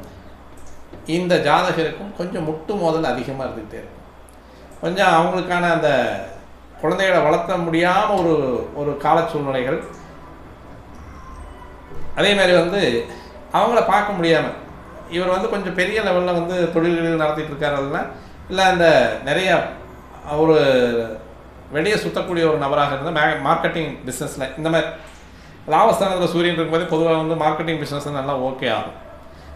இந்த ஜாதகருக்கும் கொஞ்சம் முட்டு மோதல் அதிகமாக இருந்துகிட்டே இருக்கும். கொஞ்சம் அவங்களுக்கான அந்த குழந்தைகளை வளர்த்த முடியாமல் ஒரு கால சூழ்நிலைகள். அதேமாதிரி வந்து அவங்கள பார்க்க முடியாமல் இவர் வந்து கொஞ்சம் பெரிய லெவலில் வந்து தொழில்கள் நடத்திட்டு இருக்காருன்னா, இல்லை அந்த நிறைய ஒரு வெளியே சுற்றக்கூடிய ஒரு நபராக இருந்தால் மார்க்கெட்டிங் பிஸ்னஸில் இந்த மாதிரி லாபஸ்தானத்தில் சூரியன் இருக்கும்போது பொதுவாக வந்து மார்க்கெட்டிங் பிஸ்னஸ் நல்லா ஓகே ஆகும்.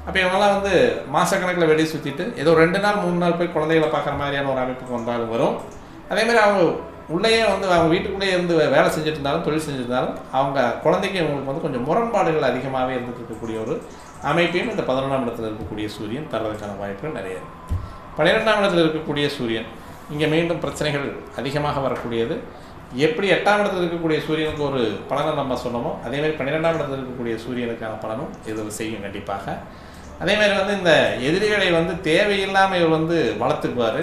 அப்போ இவங்கெல்லாம் வந்து மாதக்கணக்கில் வெளியே சுற்றிட்டு ஏதோ 2 நாள் 3 நாள் போய் குழந்தைகளை பார்க்குற மாதிரியான ஒரு அமைப்புக்கு வந்தாலும் வரும். அதேமாதிரி அவங்க உள்ளேயே வந்து அவங்க வீட்டுக்குள்ளேயே இருந்து வேலை செஞ்சுட்டு இருந்தாலும் தொழில் செஞ்சுருந்தாலும் அவங்க குழந்தைக்கு இவங்களுக்கு வந்து கொஞ்சம் முரண்பாடுகள் அதிகமாகவே இருந்துட்டு இருக்கக்கூடிய ஒரு அமைப்பையும் இந்த 11ஆம் இடத்தில் இருக்கக்கூடிய சூரியன் தர்றதுக்கான வாய்ப்புகள் நிறைய இருக்குது. 12ஆம் இடத்தில் இருக்கக்கூடிய சூரியன் இங்கே மீண்டும் பிரச்சனைகள் அதிகமாக வரக்கூடியது. எப்படி 8ஆம் இடத்தில் இருக்கக்கூடிய சூரியனுக்கு ஒரு பலனை நம்ம சொன்னோமோ அதேமாதிரி 12ஆம் இடத்தில் இருக்கக்கூடிய சூரியனுக்கான பலனும் இதில் செய்யும் கண்டிப்பாக. அதேமாதிரி வந்து இந்த எதிரிகளை வந்து தேவையில்லாமல் இவர் வந்து வளர்த்துக்குவார்.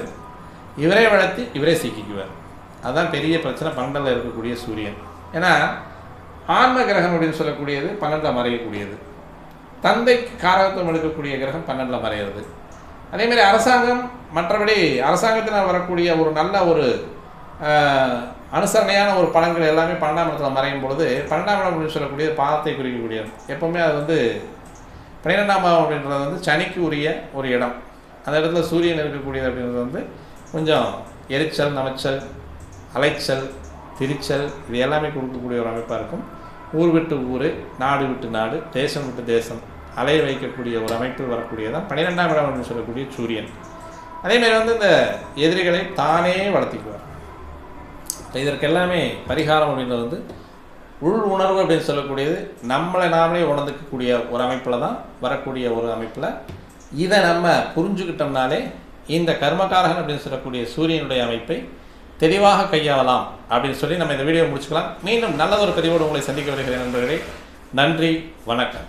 இவரே வளர்த்து இவரே சிக்கிக்குவார். அதுதான் பெரிய பிரச்சனை 12ல் இருக்கக்கூடிய சூரியன். ஏன்னா ஆன்ம கிரகம் அப்படின்னு சொல்லக்கூடியது 12ல் மறையக்கூடியது. தந்தைக்கு காரகத்துவம் எடுக்கக்கூடிய கிரகம் 12ல் மறையிறது. அதேமாதிரி அரசாங்கம், மற்றபடி அரசாங்கத்தினால் வரக்கூடிய ஒரு நல்ல ஒரு அனுசரணையான ஒரு பலன்கள் எல்லாமே 12ஆம் இடத்துல மறையும் பொழுது 12ஆம் இடம் அப்படின்னு சொல்லக்கூடிய பாதத்தை குறிக்கக்கூடியது. எப்போவுமே அது வந்து 12ஆம் பாவம் அப்படின்றது வந்து சனிக்கு உரிய ஒரு இடம். அந்த இடத்துல சூரியன் இருக்கக்கூடியது அப்படின்றது வந்து கொஞ்சம் எரிச்சல், நமைச்சல், அலைச்சல், திரிச்சல் இது எல்லாமே கொடுக்கக்கூடிய ஒரு அமைப்பாக இருக்கும். ஊர் விட்டு ஊர், நாடு விட்டு நாடு, தேசம் விட்டு தேசம் அலைய வைக்கக்கூடிய ஒரு அமைப்பில் வரக்கூடியதான் 12ஆம் இடம் அப்படின்னு சொல்லக்கூடிய சூரியன். அதேமாதிரி வந்து இந்த எதிரிகளை தானே வளர்த்திக்குவார். இதற்கெல்லாமே பரிகாரம் அப்படின்றது வந்து உள் உணர்வு அப்படின்னு சொல்லக்கூடியது நம்மளை நாமளே உணர்ந்துக்கக்கூடிய ஒரு அமைப்பில் தான் வரக்கூடிய ஒரு அமைப்பில் இதை நம்ம புரிஞ்சுக்கிட்டோம்னாலே இந்த கர்மகாரகன் அப்படின்னு சொல்லக்கூடிய சூரியனுடைய அமைப்பை தெளிவாக கையாளலாம் அப்படின்னு சொல்லி நம்ம இந்த வீடியோ முடிச்சுக்கலாம். மீண்டும் நல்லதொரு பதிவோடு உங்களை சந்திக்க வருகிறேன் நண்பர்களே. நன்றி, வணக்கம்.